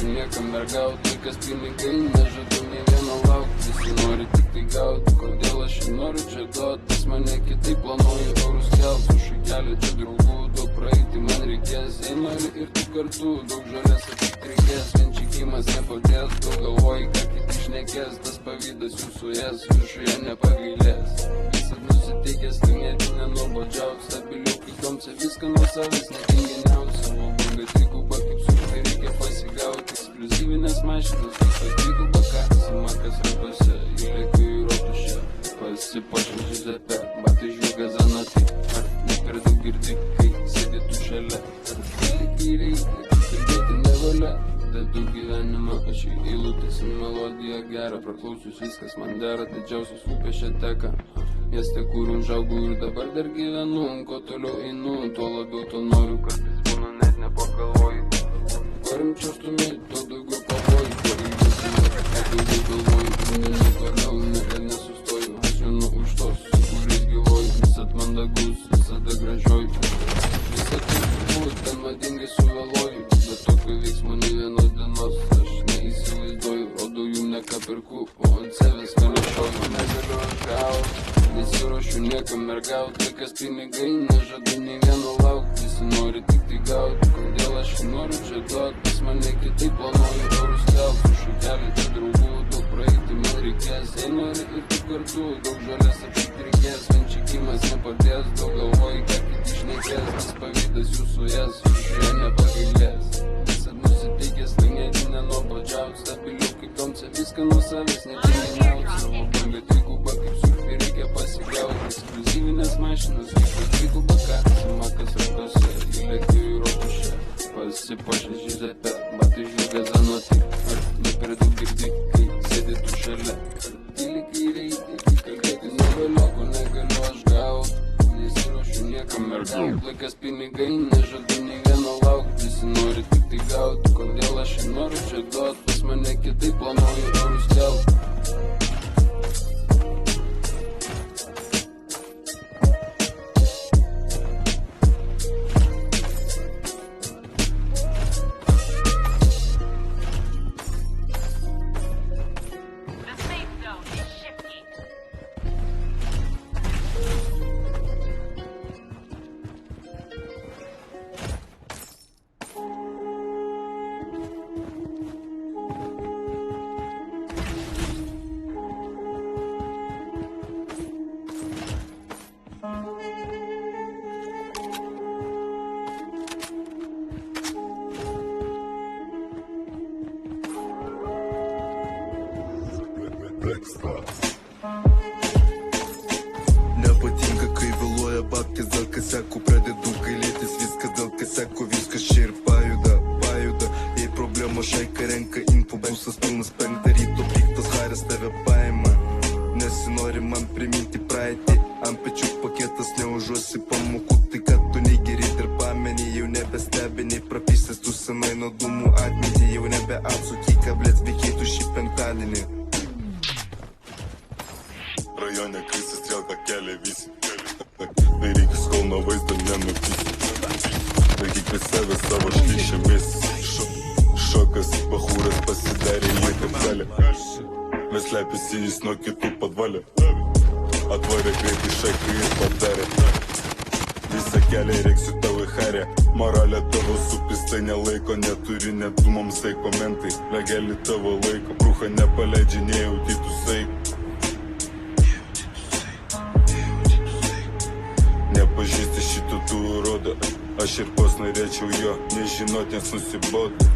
nesiruošiu niekam mergaut, laikas pinigai, nežadu nei vieno laukti. Visi nori tik tai gauti, kodėl aš ir noriu čia duot. Pas mane kitaip planuoju eurus kelt, su šakelė čia draugų, daug praeiti man reikės. Jei nori ir tu kartu, daug žolės apikt reikės. Vien čikimas nepadės, daug galvoji, ką kiti šnekės. Tas pavydas jūsų jas, viršuje nepagailės. Visad nusiteikęs, laimėti nenubodžiaut. Stabiliu kaip domce, viską nuo savęs netinginiaut. Savo bangą triguba kaip surfai reikia pasigaut. Ekskliuzyvinės mašinos, kaip triguba kasą. Makas rankose, įlėkiu į rotušę. Pasipočiau Giuseppe, batai žiūga zanatį. Ar ne per daug girdi, kai sėdėtų šalia. Ar tai reikia, kalbėti nevalia. Dedu gyvenimą, aš į eilutės ir melodiją gerą. Praklausius viskas man dera, didžiausios upės čia teka. Mieste, kur užaugau ir dabar dar gyvenu. Kuo toliau einu, tuo labiau to noriu. Kartais būna net nepagalvoju. Kuo rimčiau stumi, tuo daugiau pavojų. Kuo ilgiau galvoju, būninu toliau, niekad nesustoju. Aš vienu už tos, su kuriais gyvoju. Visad mandagus, visada gražioju. Visad turbūt, ten madingai suvėloju. Bet tokio veiksmo nei vienos dienos aš neįsivaizduoju. Rodau jum ne ką perku, o ant savęs nenešoju. Negaliu aš gaut, nesiruošiu niekam mergaut. Laikas pinigai, nežadu nei vieno laukt. Visi nori tik tai gaut, kodėl aš noriu čia duot. Pas mane kitaip planuoju eurus kelt. Su šakelė čia draugų, daug praeiti man reikės. Jei nori ir tu kartu, daug žolės apikt reikės. Vien čikimas nepadės, daug galvoji, ką kiti šnekės. Tas pavydas jūsų jas, viršuje nepagailės. Visad nusiteikęs, laimėti nenubodžiaut. Stabiliu kaip domce, viską nuo savęs netinginiaut. Savo bangą triguba kaip surfai reikia pasigaut. Ekskliuzyvinės mašinos, kaip triguba kasą. Makas rankose, įlėkiu į rotušę. Pasipočiau Giuseppe, batai žiūga zanatį. Ar ne per daug girdi, kai sėdėtų šalia. Ar tyliai reikia, kalbėti nevalia, ko negaliu aš gaut. Nesiruošiu niekam mergaut. Laikas pinigai, nežadu nei vieno laukt. Visi nori tik tai gaut, kodėl aš ir noriu čia duot. Pas mane kitaip planuoju eurus kelt. Nepatinka, kai vėluoja babkės dėl kasekų. Pradedu gailėtis, viskas dėl kasekų. Viskas čia ir pajuda. Jei problema šaika renka info. Būsas pilnas 5 ryto, piktas haris tave paima. Nesinori man priminti praeitį. Ant pečių paketas neužuosi pamokų. Tai kad tu nei geri ir pamenį. Jau nebestebi, nei prapysės tu senai nuo dūmų atmintį. Jau nebeatsuki, kablėts veikėtų šį penktadienį. Rajone krisas strelka kelia visi. Nereikis kol nuo vaizdo nenutysi. Laikyk prie savęs savo šlyšėmis. Šokas, bahūras pasidarė jie kaip gali. Mes slepiasi jis nuo kitų padvalė. Atvarė greitai šaikai jis padarė. Visą kelią reiksiu tau į harę. Moralė tavo supistai nelaiko. Neturi net dūmams tai komentai. Legelį tavo laiko. Brucha nepaleidžia nejautytų saikų. Nepažįsti šito tu rodo. Aš ir pats norėčiau jo nežinot, nes nusibodu.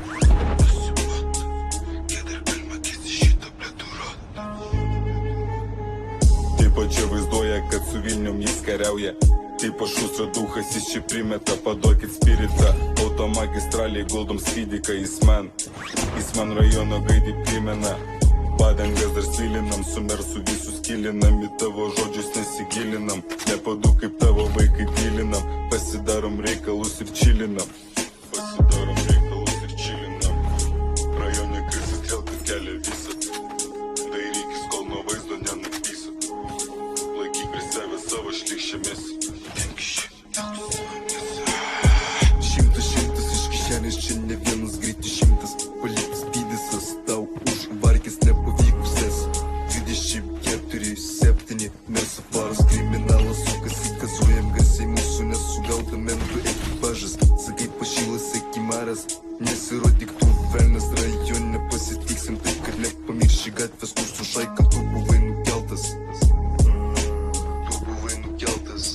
Taip pat čia vaizduoja, kad su Vilnium jis kariauja. Taip aš užraduhas jis čia primeta, paduokit spiritą. Automagistraliai guldom skydiką, jis man rajono gaidį primena. Padangas dar svilinam, su mersu visus kilinam. Į tavo žodžius nesigilinam. Nepadu kaip tavo vaikai gilinam. Pasidarom reikalus ir čilinam. Rajone krisas strelka kelia visą. Dairykis kol nuo vaizdo nenupysat. Laikyk prie savęs savo šlikščiamis. Šimtas iš kišenės, čia ne vienas greitis šimtas. Paliktas Nesirodyk tu velnas rajone, pasitiksim taip, kad nepamirši gatvės, kur su šaika tu buvai nukeltas. Tu buvai nukeltas.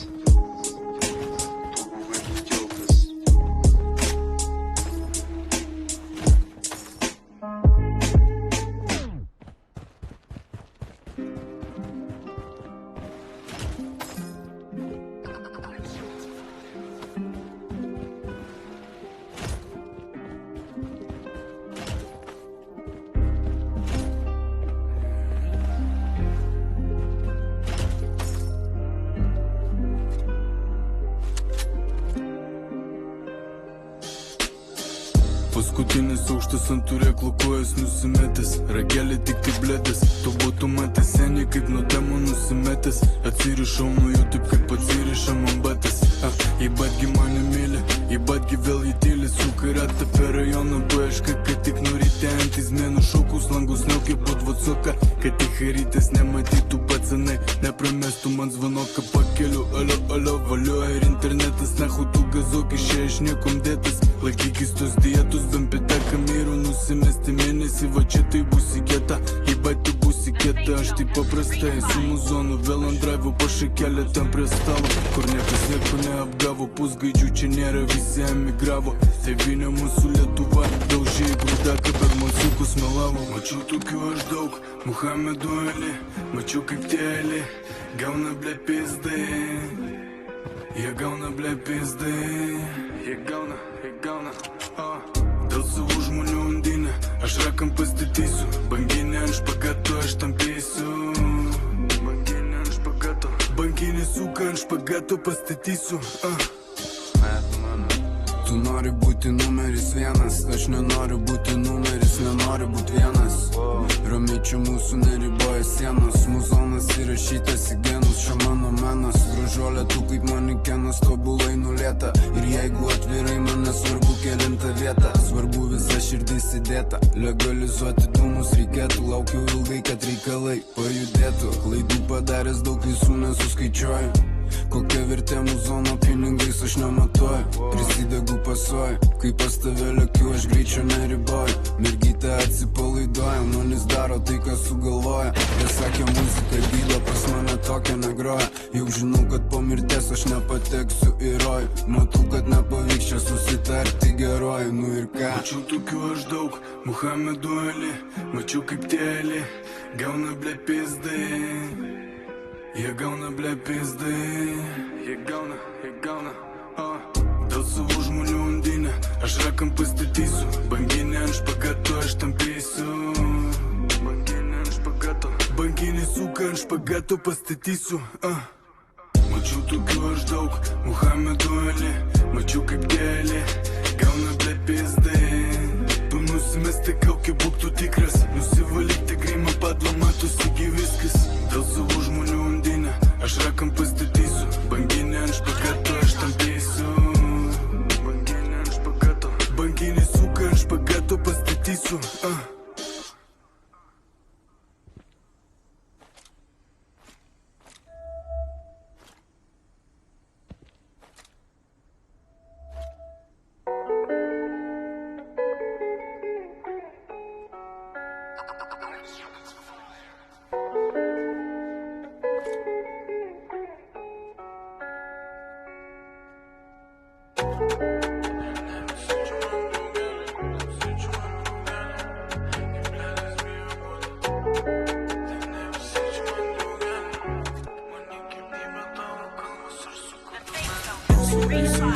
Paskutinis aukštas ant turėklo kojas nusimetęs, ragelį tik tai blėdės. Tu būtų matęs seniai, kaip nuo temų nusimetęs. Atsirišau nuo jų taip, kaip atsiriša man batas. Jei batgi mane myli, jei batgi vėl jį tyli. Suka ratą per rajoną, paieška, kad tik nurytėjantys mėnų šokus langus niaukia po dvacoką. Kad tik harytės nematytų pacanai, nepramestų man zvanoką pakeliu. Alio, valio ir internetas, nahu tu gazok išė iš niekom dėtas. Laikykis tos dietos, bent pėta kamerų nusimesti mėnesį, va čia tai bus į kietą. Jei bati bus į kietą, aš taip paprastai su muzonu, vėl ant draivo pašakelė tam prie stalo, kur niekas nieko neapgavo, pusgaidžių čia nėra, visi emigravo. Tėvynė mūsų Lietuva, daužiai grūdaką per mansukus melavo. Mačiau tokių aš daug, Muhamedu Ali, mačiau kaip tie Ali gauna ble pizdai. Jie gauna ble pizdai, jie gauna. Dėl savų žmonių undinę aš rakam pastatysiu, banginę ant špagato aš tam pėsiu. Banginę ant špagato, banginį suką ant špagato pastatysiu. Tu nori būti numeris vienas, aš nenoriu būti numeris, nenoriu būti vienas. Ramiai čia mūsų neriboja sienos, muzonas įrašytas į genus, šia mano menas. Gražuolė tu kaip manikenas, tobulai nulėta. Ir jeigu atvirai man nesvarbu kelintą vietą, svarbu visa širdis įdėta. Legalizuoti dūmus reikėtų, laukiu ilgai, kad reikalai pajudėtų. Klaidų padaręs daug visų nesuskaičiuoju. Kokia vertė muzono pinigais aš nematuoju. Prisidegu pasuoju, kai pas tave lėkiu aš greičio neriboju. Mergytė atsipalaiduoja, manis daro tai, ką sugalvoja. Jie sakė, muzika gyda, pas mane tokia negroja. Jau žinau, kad po mirties aš nepateksiu į rojų. Matau, kad nepavyks čia susitarti geroji, nu ir ką. Mačiau tokių aš daug, Muhamedu Ali, mačiau kaip tie Ali gauna ble pizdai. Jie gauna ble pizdai, jie gauna. Dėl savų žmonių undinę aš rakam pastatysiu, banginę ant špagato aš tam pėsiu. Banginę ant špagato, banginį suką ant špagato pastatysiu. Mačiau tokių aš daug, Muhamedu Ali, mačiau kaip gėlė gauna ble pizdai. Tu nusimesti kaukį, būk tu tikras, nusivalyti grimą padlą, matosi gi viskas. Dėl savų žmonių undinę aš rakam pastatysiu, banginę ant špagato aš tam pėsiu. Banginę ant špagato, banginį suką ant špagato pastatysiu.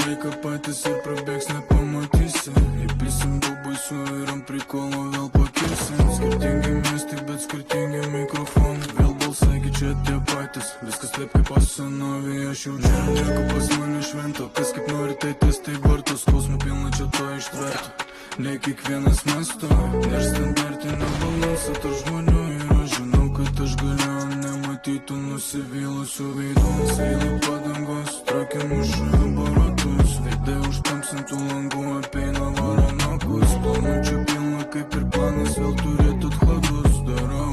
Laiką patys ir prabėgs nepamatysi. Įpisim daug baisų ir ant prikolo vėl pakirsim. Skirtingi miestai, bet skirtingi mikrofonai. Vėl balsai, čia tie patys. Viskas taip kaip pas senovėje. Aš jau čia nieko pas mane švento. Kas kaip nori, tai tas tai vartos. Skausmų pilna čia to ištvertų. Ne kiekvienas masto. Ir standartinio balansą tarp žmonių. Ir aš žinau, kad aš galiu nematytų nusivylusių veidų. Svyla padangos, trakiam už aparatus. Veidai užtamsintų langų apeina varonokus. Planučių pilna kaip ir planas, vėl turėtų chladus darau.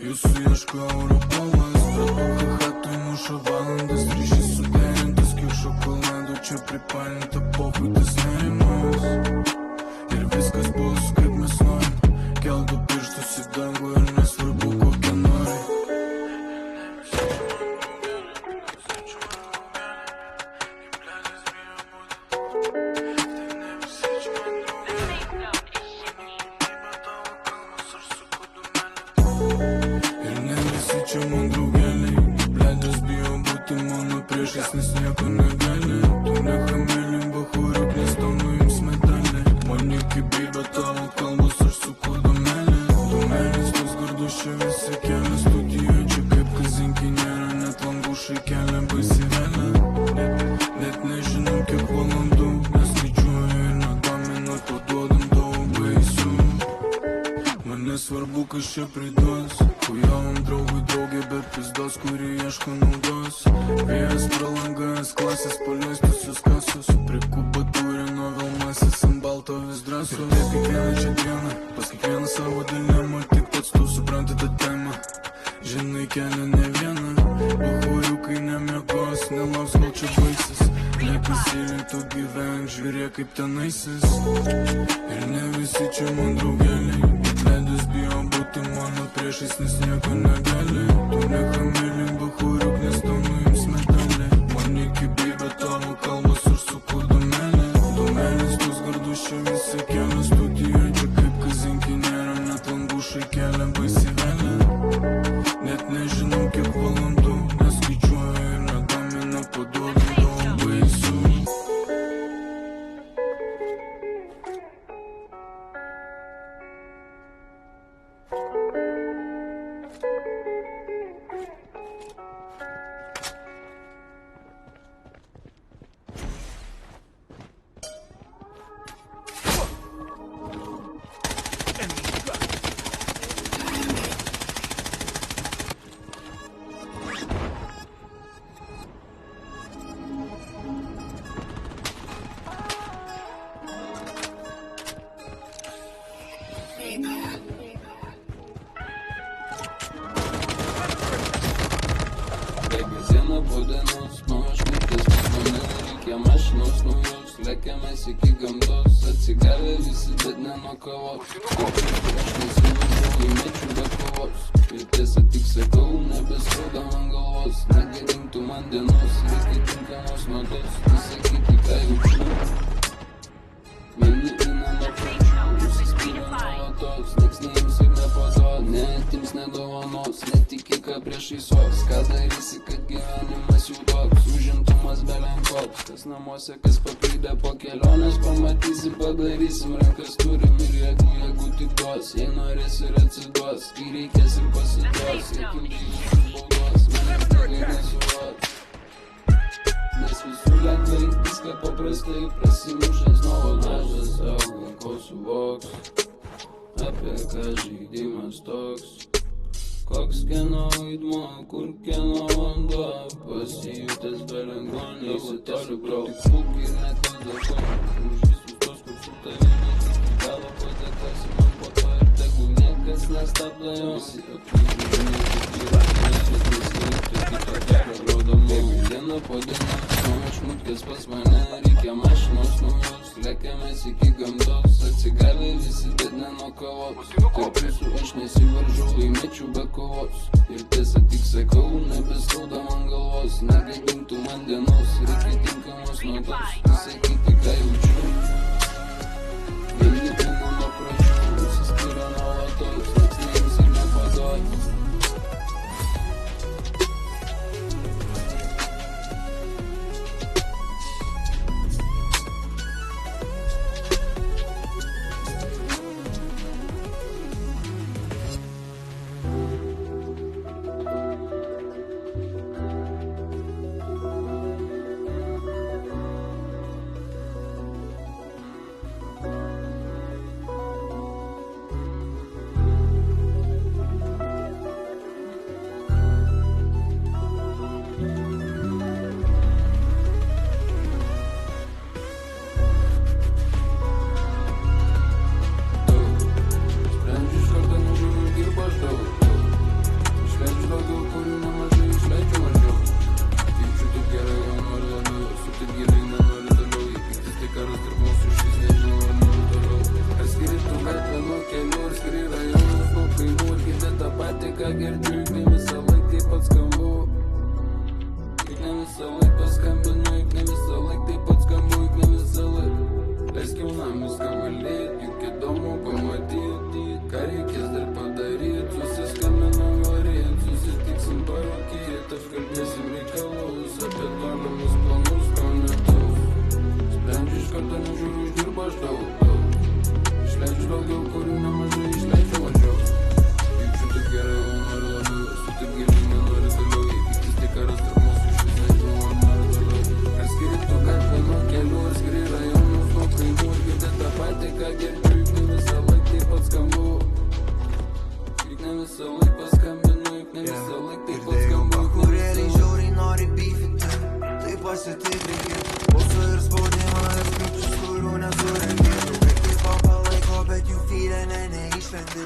Jūsų ieško Europolas, bet buhahatui muša valandas. Ryšys suderintas, kiek šokoladų čia pripalinta, pohutis nerimas. bijo tavo kalbos, aš suku dumelį. Dumelis tos gardus čia visi kelia studijoje, čia kaip kazinki nėra, net langų šaikelė baisivėlė. Net nežinau kiek valandų, neskaičiuoju ir nedominu, paduodam daug baisių. Man nesvarbu, kas čia priduos, kujavom draugui draugė be pizdos, kuri ieško naudos. Vėjas pralangęs klasės paleistusios kasos, prie kubatūrė nuo Vilmasis ant balto vis drąsos. Ir taip kiekvieną čia dieną, pas kiekvieną savo dilemą, tik pats tu supranti tą temą. Žinai kelią ne vieną, bachūriukai nemiegos, nelauks kol čia baigsis. Nepasiliai tu gyvenk, žiūrėk kaip tenaisis. Ir ne visi čia man draugeliai, atleidus bijo būti mano priešais, nes nieko negali. Tu nechamėlink bachūriuk, nes tau nuims medalį. Man iki bybė tavo kalbos, aš suku dumelį. Dumelis tos gardus čia visi kelia studijoje, čia kaip kazinki nėra, net langų šaikelė baisivėlė. Net nežinau kiek valandų, neskaičiuoju ir nedomina, paduodam daug baisių. Diena po dienos, aš mirtis pas mane, reikia mašinos naujos, lekiamės iki gamtos, atsigavę visi, bet ne nuo kavos. Aš nesivažiuoju, mečiu be kovos, ir tiesa tik sakau, nebeskauda man galvos, negėdintų man dienos, reikia tinkamos mados, pasakyti ką jaučiu. Vieni eina nuo pračių, užsispyrė nuolatos, nieks neims ir nepaduod, neatims nedovanos, netiki ką priešaisos, ką darysi, kad gyvenimas jau toks, užimtumas belenkoks, kas namuose, kas paklydė po kelionės, pamatysi, padarysim, rankas turim ir jeigu tik duos, jei norės ir atsiduos, kai reikės ir pasiduos, jeigu lygiai baudos, manęs tikrai nesuvoks. Nes visų lengvai, viską paprastai, prasimušęs nuo dažas, auga, ko suvoks, apie ką žaidimas toks. Koks kieno vaidmuo, kur kieno vanduo, pasijutęs be lengvo, neįsitoliu, pro tik būk ir nekaldako. Už visus tos, kur su tavimi iki galo patekasi man po to ir tegul niekas nestabdo jo. Visi aplinkui niekas yra, niekas nesirinktų kito kelio, rodomų. Diena po dienos, mano šmutkės pas mane, reikia mašinos naujos, lekiamės iki gamtos, atsigavę visi, bet ne nuo kavos. Tarp jūsų aš nesivaržau, laimėčiau be kovos. Ir tiesa tik sakau, nebeskauda man galvos, negadintų man dienos, reikia tinkamos mados, pasakyti ką jaučiu. Vieni eina nuo pračių, užsispyrė nuolatos, nieks neims ir nepaduod. Išleidžiu daugiau, kurių nemažai išleidžiu mažiau. Jaučiu taip gerai, o noriu labiau. Esu taip giliai, nenoriu toliau. Jei pyktis tai karas tarp mūsų, iš vis nežinau, ar noriu toliau. Ar skiri tu gatvę nuo kelių, ar skiri rajonus nuo kaimų, ir girdi tą patį, ką girdžiu, juk ne visą laiką taip pat skambu. Juk ne visą laiką paskambinu, juk ne visą laiką taip pat skambu. Kurėliai žiauriai nori beefinti, tai pasitikrinkit. Pulsą ir spaudimą ir skaičius, kurių nesurenkėtų. Vaikai palaiko, bet jų feedė neišlendi.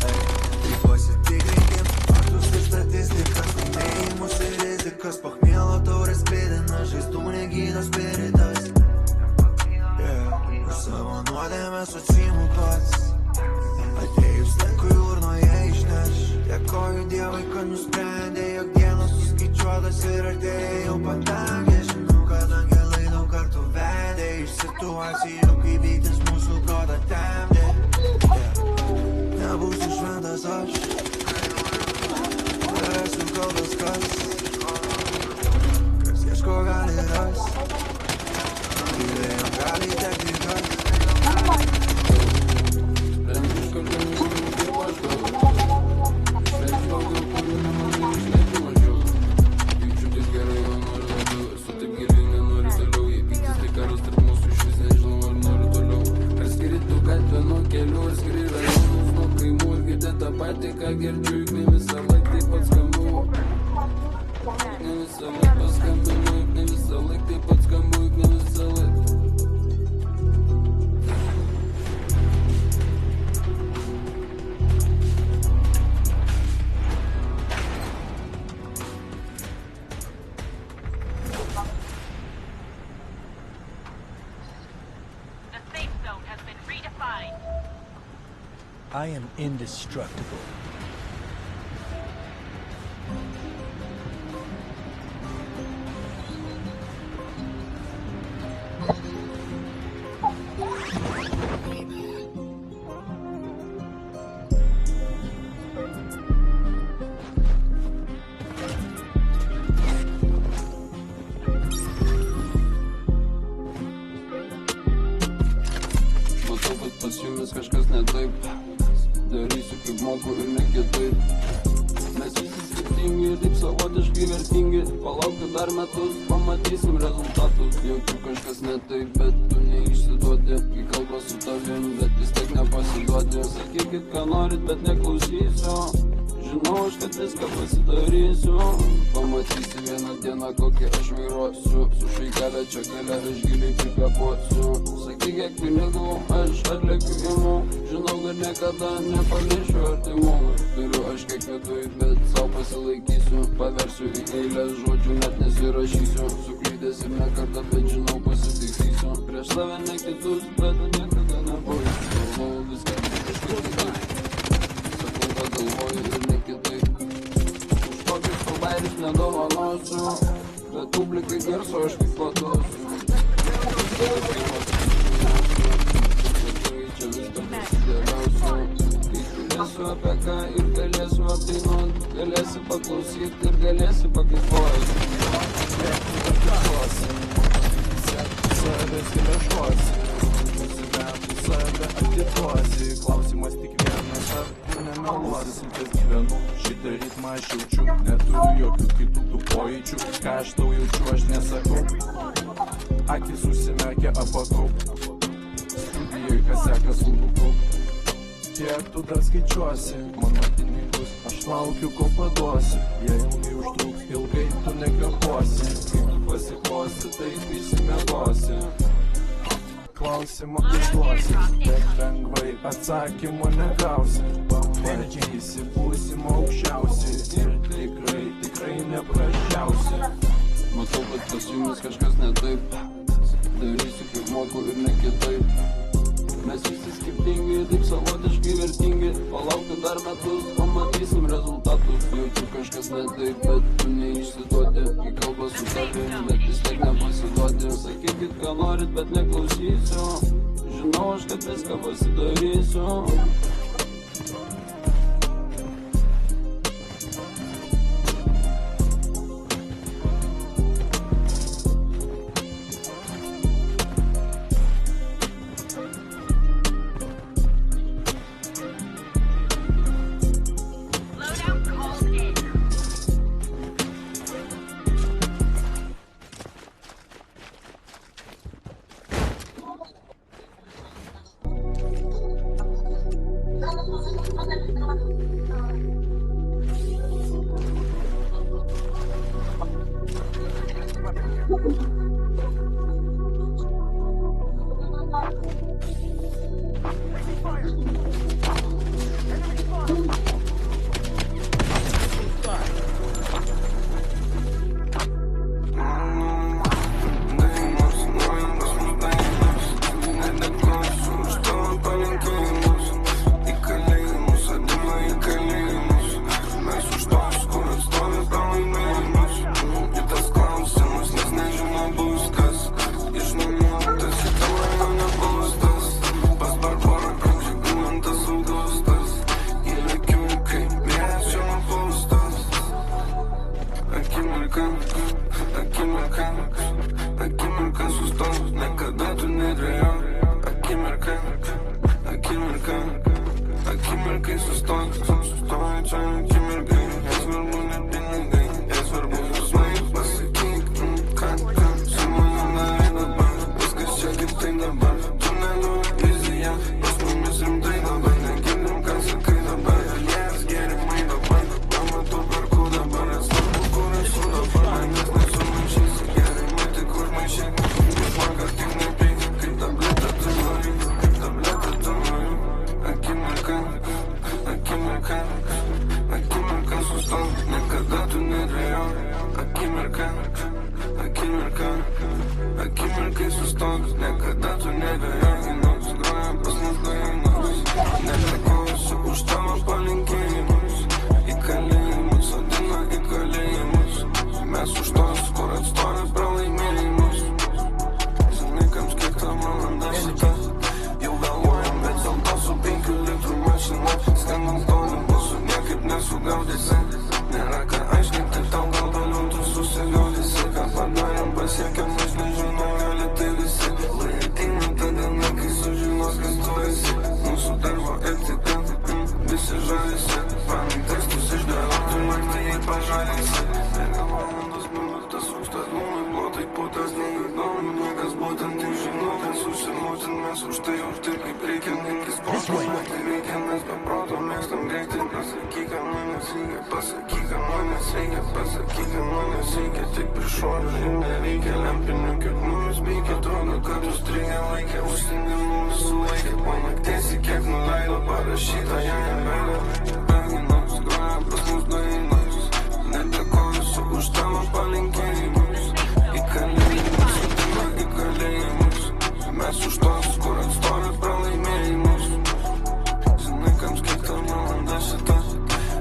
Tai pasitikrinkim, faktus ir statistikas, laimėjimus ir rizikas. Pachmielo taurės pėdina, žaizdų negydo spiritas. Už savo nuodėmės atsiimu pats. Atėjus laikui urnoje išneš. Dėkoju Dievui, kad nusprendė, jog dienos suskaičiuotas ir artėja jau patangė. Žinau, kad angelai daug kartų vedė iš situacijų, kai vyktis mūsų protą temdė. Nebūsiu šventas aš, dar esu kaltas kas ieško gali ras, tylėjom gali tekti kas. Ką girdžiu, juk ne visą laiką taip pat skambu. Ne visą laiką paskambinu, juk ne visą laiką taip pat skambu, juk ne visą laiką. The safe zone has been redefined. I am indestructible. Matau, kad pas jumis kažkas ne taip. Darysiu kaip moku ir ne kitaip. Mes visi skirtingi ir taip savotiškai vertingi. Palaukit dar metus, pamatysim rezultatus. Jaučiu kažkas ne taip, bet tu neišsiduodi. Kai kalba su tavim, bet vis tiek nepasiduodi. Sakykit, ką norit, bet neklausysiu. Žinau aš, kad viską pasidarysiu. Pamatysi vieną dieną, kokią aš vairuosiu. Su šaikelė čia galia aš giliai prikvėpuosiu. Sakyk, kiek pinigų aš atlekiu imu. Žinau, kad niekada nepaliešiu artimų. Turiu aš kiek viduj, bet savo pasilaikysiu. Paversiu į eilę žodžių, net nesirašysiu. Suklydęs ir ne kartą, bet žinau pasitaisysiu. Prieš save ne kitus, bet niekada nebaisiu. Galvoju viską kažkaip kitaip. Sakau, kad galvoju ir ne kitaip. Už tokius pabairius nedovanosiu, bet publikai garso aš kaip paduosiu. Čia viską pasidėliausiu. Kalbėsiu apie ką ir galėsiu apdainuot. Galėsi paklausyt ir galėsi pakaifuot. Savęs įlešuosi, nusimetu save atiduosi. Klausimas tik vienas, ar tu nemeluosi, kad gyvenu šitą ritmą aš jaučiu. Neturiu jokių kitų tų pojūčių, ką aš tau jaučiu, aš nesakau. Akis užsimerkia apakau, studijoj kas sekas lūpau. Kiek tu dar skaičiuosi mano pinigus, aš laukiu, ko paduosi. Jei ilgai užtruks, ilgai tu nekvepuosi. Kai tu pasiklosi, tai įsimiegosi. Klausimą užduosi, bet lengvai atsakymą negausi. Pamatysi, būsimo aukščiausi ir tikrai neprasčiausi. Matau, kad pas jumis kažkas ne taip. Darysiu kaip moku ir ne kitaip. Mes visi skirtingi, taip savotiškai vertingi. Palaukit dar metus, pamatysim rezultatus. Jaučiu kažkas ne taip, bet tu neišsiduodi. Kai kalba su tavim, bet vis tiek nepasiduodi. Sakykit, ką norit, bet neklausysiu. Žinau aš, kad viską pasidarysiu. Akimirka sustos, niekada tu nedvėjau. Akimirkai sustos, sustoja čia akimirkai. Nesvarbu net pinigai, nesvarbu jausmai. Pasakyk, ką su manimi dabar. Viskas čia kitaip dabar. Tunelio vizija, pas mumis rimtai dabar. Negirdim, ką sakai dabar. Jas gėrimai dabar. Pamatų perku dabar. Nesvarbu, kur esu dabar. Manęs nesumaišysi. Gėrimai tik užmaišyk. Iš vakar tik nepyk. Kaip tabletė tu nori. Kaip tabletė tu nori. Akimirka sustos, niekada tu nedvėjau. Akimirkai sustos, niekada tu nedvėjau. Nors groja pas mus dainos, nedėkosiu už tavo palinkėjimus. Į kalėjimus, sodina į kalėjimus. Mes už tos, kur atstoja pralaimėjimus. Žinai, kams kiek ta valanda šita. Jau vėluojam, bet dėl to su 5 litrų mašina. Skambant toli mūsų niekaip nesugaudysi. Nėra ką aiškinti, tau gal toliau tu susigaudysi. Ką padarėm, pasiekėm, aš nežinau, gali tai visi. Lai ateina ta diena, kai sužinos, kas tu esi. Mūsų darbo etika, visi žavisi. Fanai tekstus išdėlioti, naktį jai pažalinsi. Nėra valandos minutės, rūkstas numai, plotai putas, neįdomu. Niekas būtent tai žinau, kad susimautin mes už tai kaip reikia, nenkis sporto. Tai reikia, mes be proto mėgstam greitai. Pasakyk, kad manęs reikia, pasakyk, kad manęs reikia, pasakyk, kad manęs reikia. Tik prišoriu ir nereikia lempinių, kiek mumis veikia. Atrodo, kad užstrigę laikė, užsienimų sulaikė. Po naktėsi, kiek nuleido parašyta, ją nebelia. Merginos groja pas mus dainos, nedėkosiu už tavo palinkėjimus. Į kalėjimus, sudina į kalėjimus. Mes už tos, kur atstoja pralaimėjimus. Žinai, kams kiek ta valanda šita.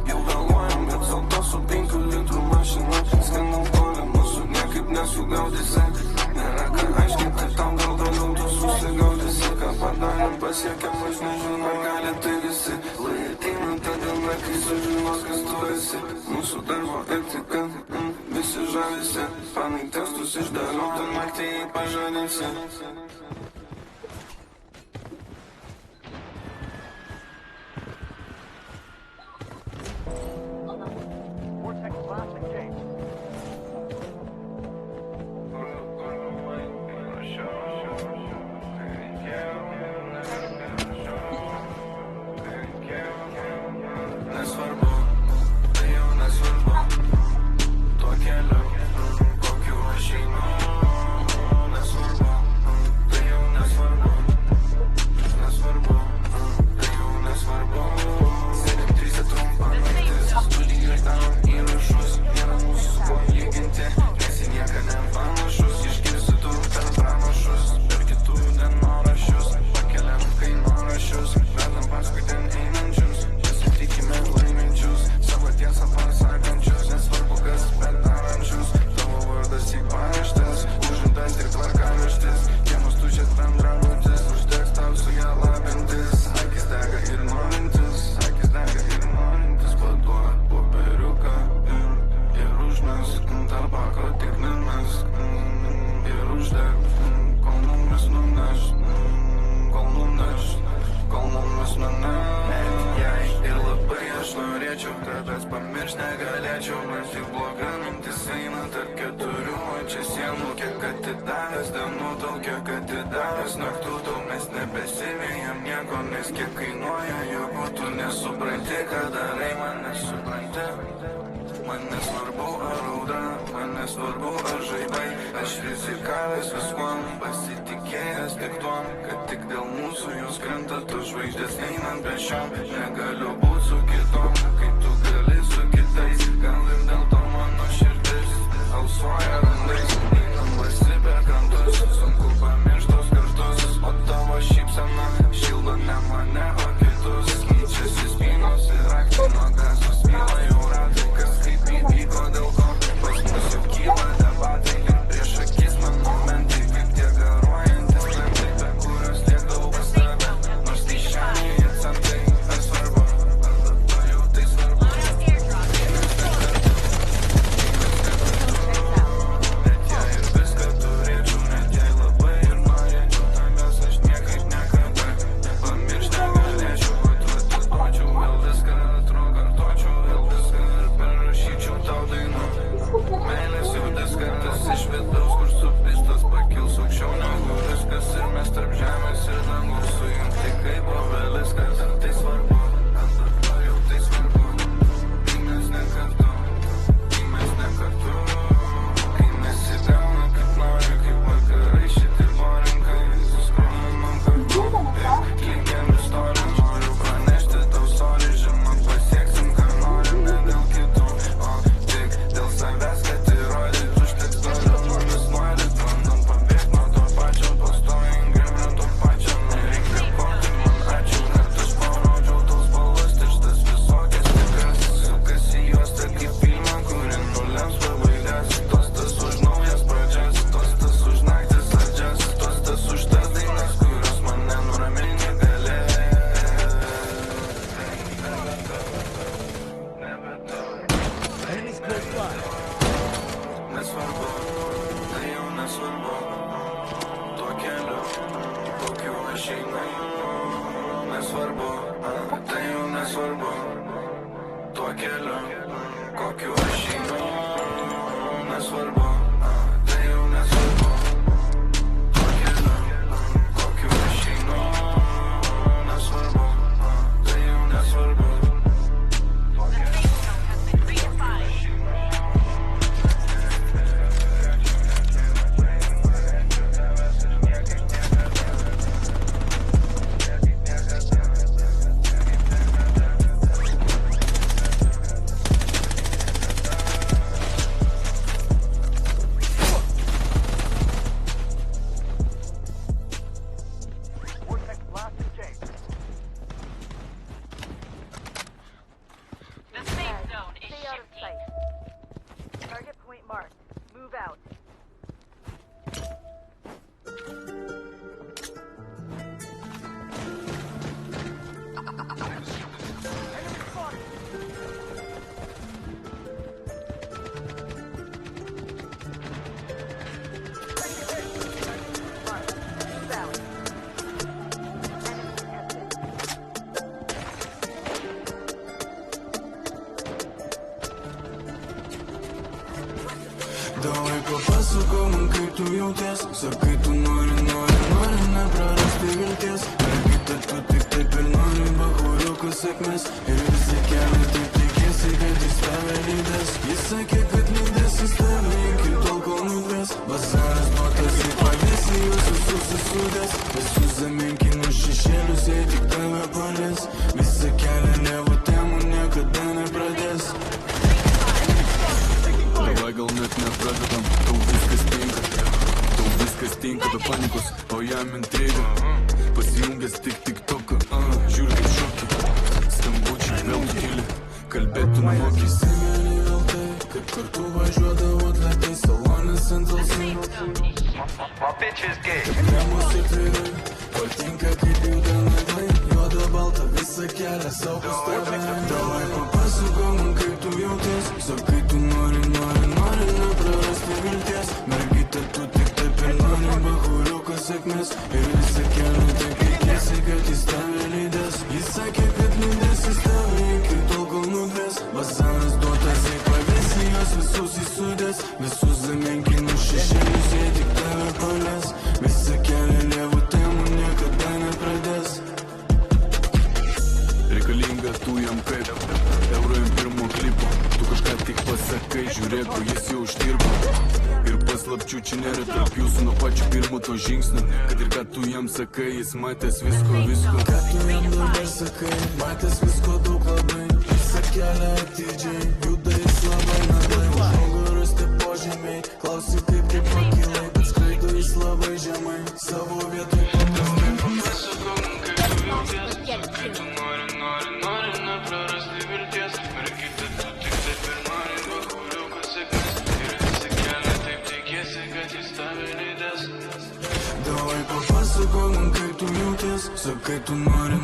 Jau vėluojam, bet dėl to su 5 litrų mašina. Skambant toli mūsų niekaip nesugaudysi. Nėra ką aiškinti, tau gal toliau tu susigaudysi. Ką padarėm, pasiekėm, aš nežinau, gali tai visi. Lai ateina ta diena, kai sužinos, kas tu esi. Mūsų darbo etika, visi žavisi. Fanai tekstus išdėlioti, naktį jai pažadinsi. Nesvarbu, tai jau nesvarbu. Tuo keliu, kokiu aš einu. Nesvarbu, tai jau nesvarbu. Nesvarbu, tai jau nesvarbu. Sėdim trise trumpa naktis. Studijuoj tau įrašus. Nėra mūsų su kuo lyginti. Esi nieka nepanašus. Išgirsi tu per pranašus. Per kitų dienoraščius. Pakeliam kainoraščius. Vedam paskui ten einančius. Pasitikime laiminčius. Savo tiesą pasakančius. Nesvarbu kas bet darančius. Tavo vardas į paraštes. Užimtas ir tvarkaraštis. Kiemas tuščias bendrabutis. Užteks tau su ją labintis. Akis dega ir norintis. Akis dega ir norintis. Paduok popieriuką ir užmesk. Tabako tik nemesk. Ir uždeg. Kol mumis nuneš. Kol nuneš. Kol mumis nuneš. Jei ir labai aš norėčiau tavęs pamiršt negalėčiau. Mes tik bloga mintis eina tarp 4 čia sienų. Kiek atidavęs dienų daug, kiek atidavęs naktų daug. Mes nebesimėjam nieko, nes kiek kainuoja, jeigu tu nesupranti, ką darai, man nesupranti. Man nesvarbu ar audra, man nesvarbu ar žaibai. Aš rizikavęs viskuom, pasitikėjęs tik tuom, kad tik dėl mūsų jūs krenta tos žvaigždės einant pešiom. Negaliu būti su kitom, kai tu gali su kitais. Gal ir dėl to mano širdis alsuoja randais. Einam visi per krantus, sunku pamirštos kartus. O tavo šypsena šildo ne mane, o kitus. Keičiasi spynos ir aktai nuo gazos vyla jau ratai. Kas kaip įvyko dėl ko, pas mus jau kyla debatai. Ir prieš akis man momentai, kaip tie garuojantis klentai, be kurios tiek daug pas tave. Nors tai šiandien centai, ar svarbu, ar dabar jau tai svarbu. Net jei ir viską turėčiau, net jei labai ir norėčiau, tavęs aš niekaip niekada pamiršti negalėčiau. Atiduočiau vėl viską, kartočiau vėl viską ir perrašyčiau tau dainą. Meilės jau diskartas iš vidaus, kur supistas pakils aukščiau negu viskas. Ir mes tarp žemės ir dangaus sujungti kaip obeliskas. Ar tai svarbu, ar dabar jau tai svarbu. Kai mes ne kartu, kai mes ne kartu. Kai nesigauna kaip nori, kaip vakarai šitie borinkai. Suskrolinam kartu, klinkiam istorijų. Noriu pranešti tau sorry, žinoma pasieksim ką norim. Ne dėl kitų, o tik dėl savęs, kad įrodyt. Užteks toliau mumis nuodyt. Bandom pabėgt nuo to pačio, pastojam grįvę to pačio. Nereik dėkoti man ačiū, kad aš parodžiau tau spalvas. Tirštas visokias tikras, sukasi juosta kaip filmą, kuri nulems pabaigas. Tostas už naujas pradžias, tostas už naktis saldžias, tostas už tas dainas, kurios mane nuraminti gali. Enemies close by. Nesvarbu, tai jau nesvarbu. Tuo keliu, kokiu aš einu. Nesvarbu, tai jau nesvarbu. Tuo keliu, kokiu aš einu. Nesvarbu, tai jau nesvarbu. Tuo keliu, kokiu aš einu. Nesvarbu, tai jau nesvarbu. The safe zone is shifting. Target point marked. Move out. Davai papasakok man, kaip tu jauties. Sakai, tu nori neprarasti vilties. Mergita, tu tik taip ir nori bachūriuko sėkmės. Ir visi keliai taip tikėsi, kad jis tave lydės. Jis sakė, kad lydės jis tave iki tol, kol nudvės. Bazaras duotas į pavėsį, jūs visus susudės. Visus zamenkino šešėlius, jei tik tave palies. Visą kelią levo temų niekada nepradės. Davai gal net nepradedam, tau viskas tinka be panikos, o jam intriga. Pasijungęs tik TikToką, žiūri kaip šokį. Skambučiai vėl kili, kalbėtų mokį. Įsimeni vėl tai, kaip kartu važiuodavot lėtai. Salonis ant alsų. Temos atvirai, patinka kaip juda naglai. Juoda balta visą kelią savo pas tave. Davai papasakok man, kaip tu jauties. Sakai, tu nori neprarasti vilties. Mergita, tu tik taip ir nori bachūriuko sėkmės. Ir visą kelią taip tikėsi, kad jis tave lydės. Jis sakė, kad lydės jis tave iki tol, kol nudvės. Bazaras duotas į pavėsį, jos visus įsudės. Visus zamenkino šešėlius, jei tik tave palies. Visą kelią levo temų niekada nepradės. Reikalinga tu jam kaip euro pirmu. klipo. Tu kažką tik pasakai, žiūrėk, o jis jau uždirba. Ir paslapčių čia nėra tarp jūsų nuo pačių pirmo to žingsnio. Kad ir ką tu jam sakai, jis matęs visko. Ką tu jam dabar sakai, matęs visko daug labai. Visą kelią atidžiai, juda jis labai nadai. Už nugaros tie požemiai, klausi kaip pakilai. Bet skraido jis labai žemai, savo vietoj paprastai. Pasakau, kaip tu jauties, kai tu nori neprarasti vilties. Mergytė, tu tik taip ir nori bachūriuko sėkmės. Ir visą kelią taip tikiesi, kad jis tave lydės. Davai papasakau, kaip tu jauties. Sakai, tu nori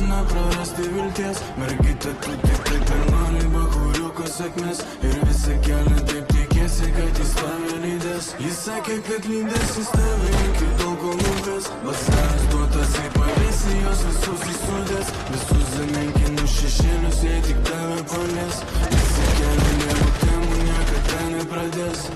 neprarasti vilties. Mergytė, tu tik taip ir nori bachūriuko sėkmės. Ir visą kelią taip tikiesi, kad jis tave lydės. Jis sakė, kad lydės jis tave iki tol kol nuvės. Vasaras duotas į pavėsį, jos visus įsudės. Visus zamenkinus šešėlius, jei tik tave palies. Visą kelią nėra temų, niekada nepradės.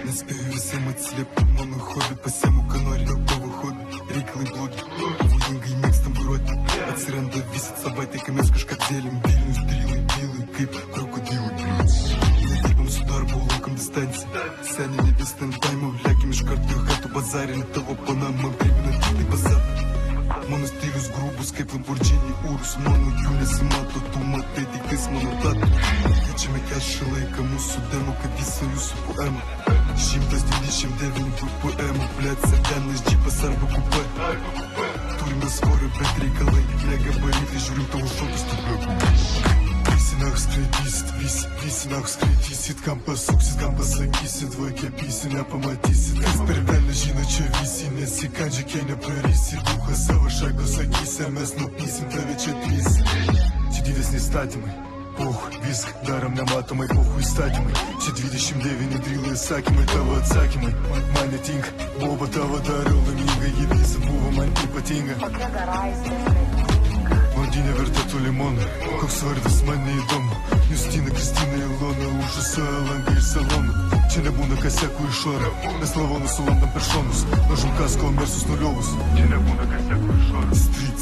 Nespėju visiem atsiliepti, mano hobi pasiemu, ką nori, dėl tavo hobi. Reikalai blogi, pavojingai mėgstam vairuoti. Atsiranda visą savaitę, kai mes kažką dėlim. Vilnius, drylai, kaip krokodilai. Nedirbam su darbu, laikom distanciją. Seniai nebės ten taimo, lekim iš karto į hatų bazarinį. Tavo pana man primena tik tai bazar. Mano stilius grūbus kaip Lamborghini Urus. Mano jų nesimato, tu matai tik tais mano tatą. Keičiame kešį laiką, mūsų demo, kaip visą jūsų poemą. 129 BPM, blėt, sedenas, džipas arba kupė. Turime svorio, bet reikalai negabaritai, žiūrim tavo šokus, tu bebu. Visi nāk skraidysit, kam pasuksit, kam pasakysit, vaikėpysi, nepamatysit. Kas per velę žino čia visi, nesikandžia, kai neprarysi. Duchą savo šaiko sakysi, mes nupysim tave čia trys. Čia didesni įstatymai. Viską darom nematomai, įstatymai. Čia 29 drylai įsakymai, tavo atsakymai. Man netinka, boba tavo dariau laiminga, ji visa buvo man ypatinga. Vardinė verta tų limonų, koks vardas man neįdomu. Justina, Kristina, Ilona, užusoja langą iš salonų. Čia nebūna kasekų iš oro, mes lavonus sulandam per šonus. Mažum kasko, mersus nuliovus. Čia nebūna kasekų iš oro. Street,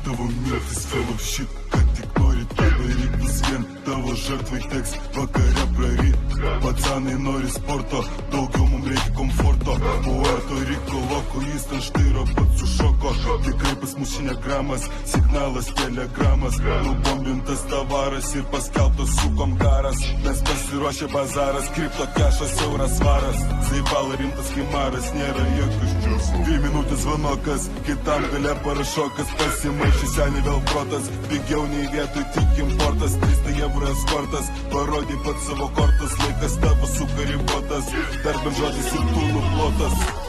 tavo mirtis, fellowship, kad tik nori tą daryt vis vien. Tavo žartvai teks vakare praryt. Pacanai nori sporto, daugiau mums reikia komforto. Puerto Riko loko, jis ten štairo pats sušoko. Tikrai pas mus šiandien gramas, signalas telegramas. Nubombintas tavaras ir paskelbtas sukom garas. Mes pasiruošę bazaras, kripto kešas, euras svaras. Zaibala rimtas kimaras, nėra jokių ščiūsų. 2 minutės zvanokas, kitam gale parašokas. Pasimaišė seniai vėl protas, pigiau nei vietoj tik importas. 300 eurų eskortas, parodė pat savo kortas. Laikas tavo sukaribotas, dar ben žodis ir tūnų plotas.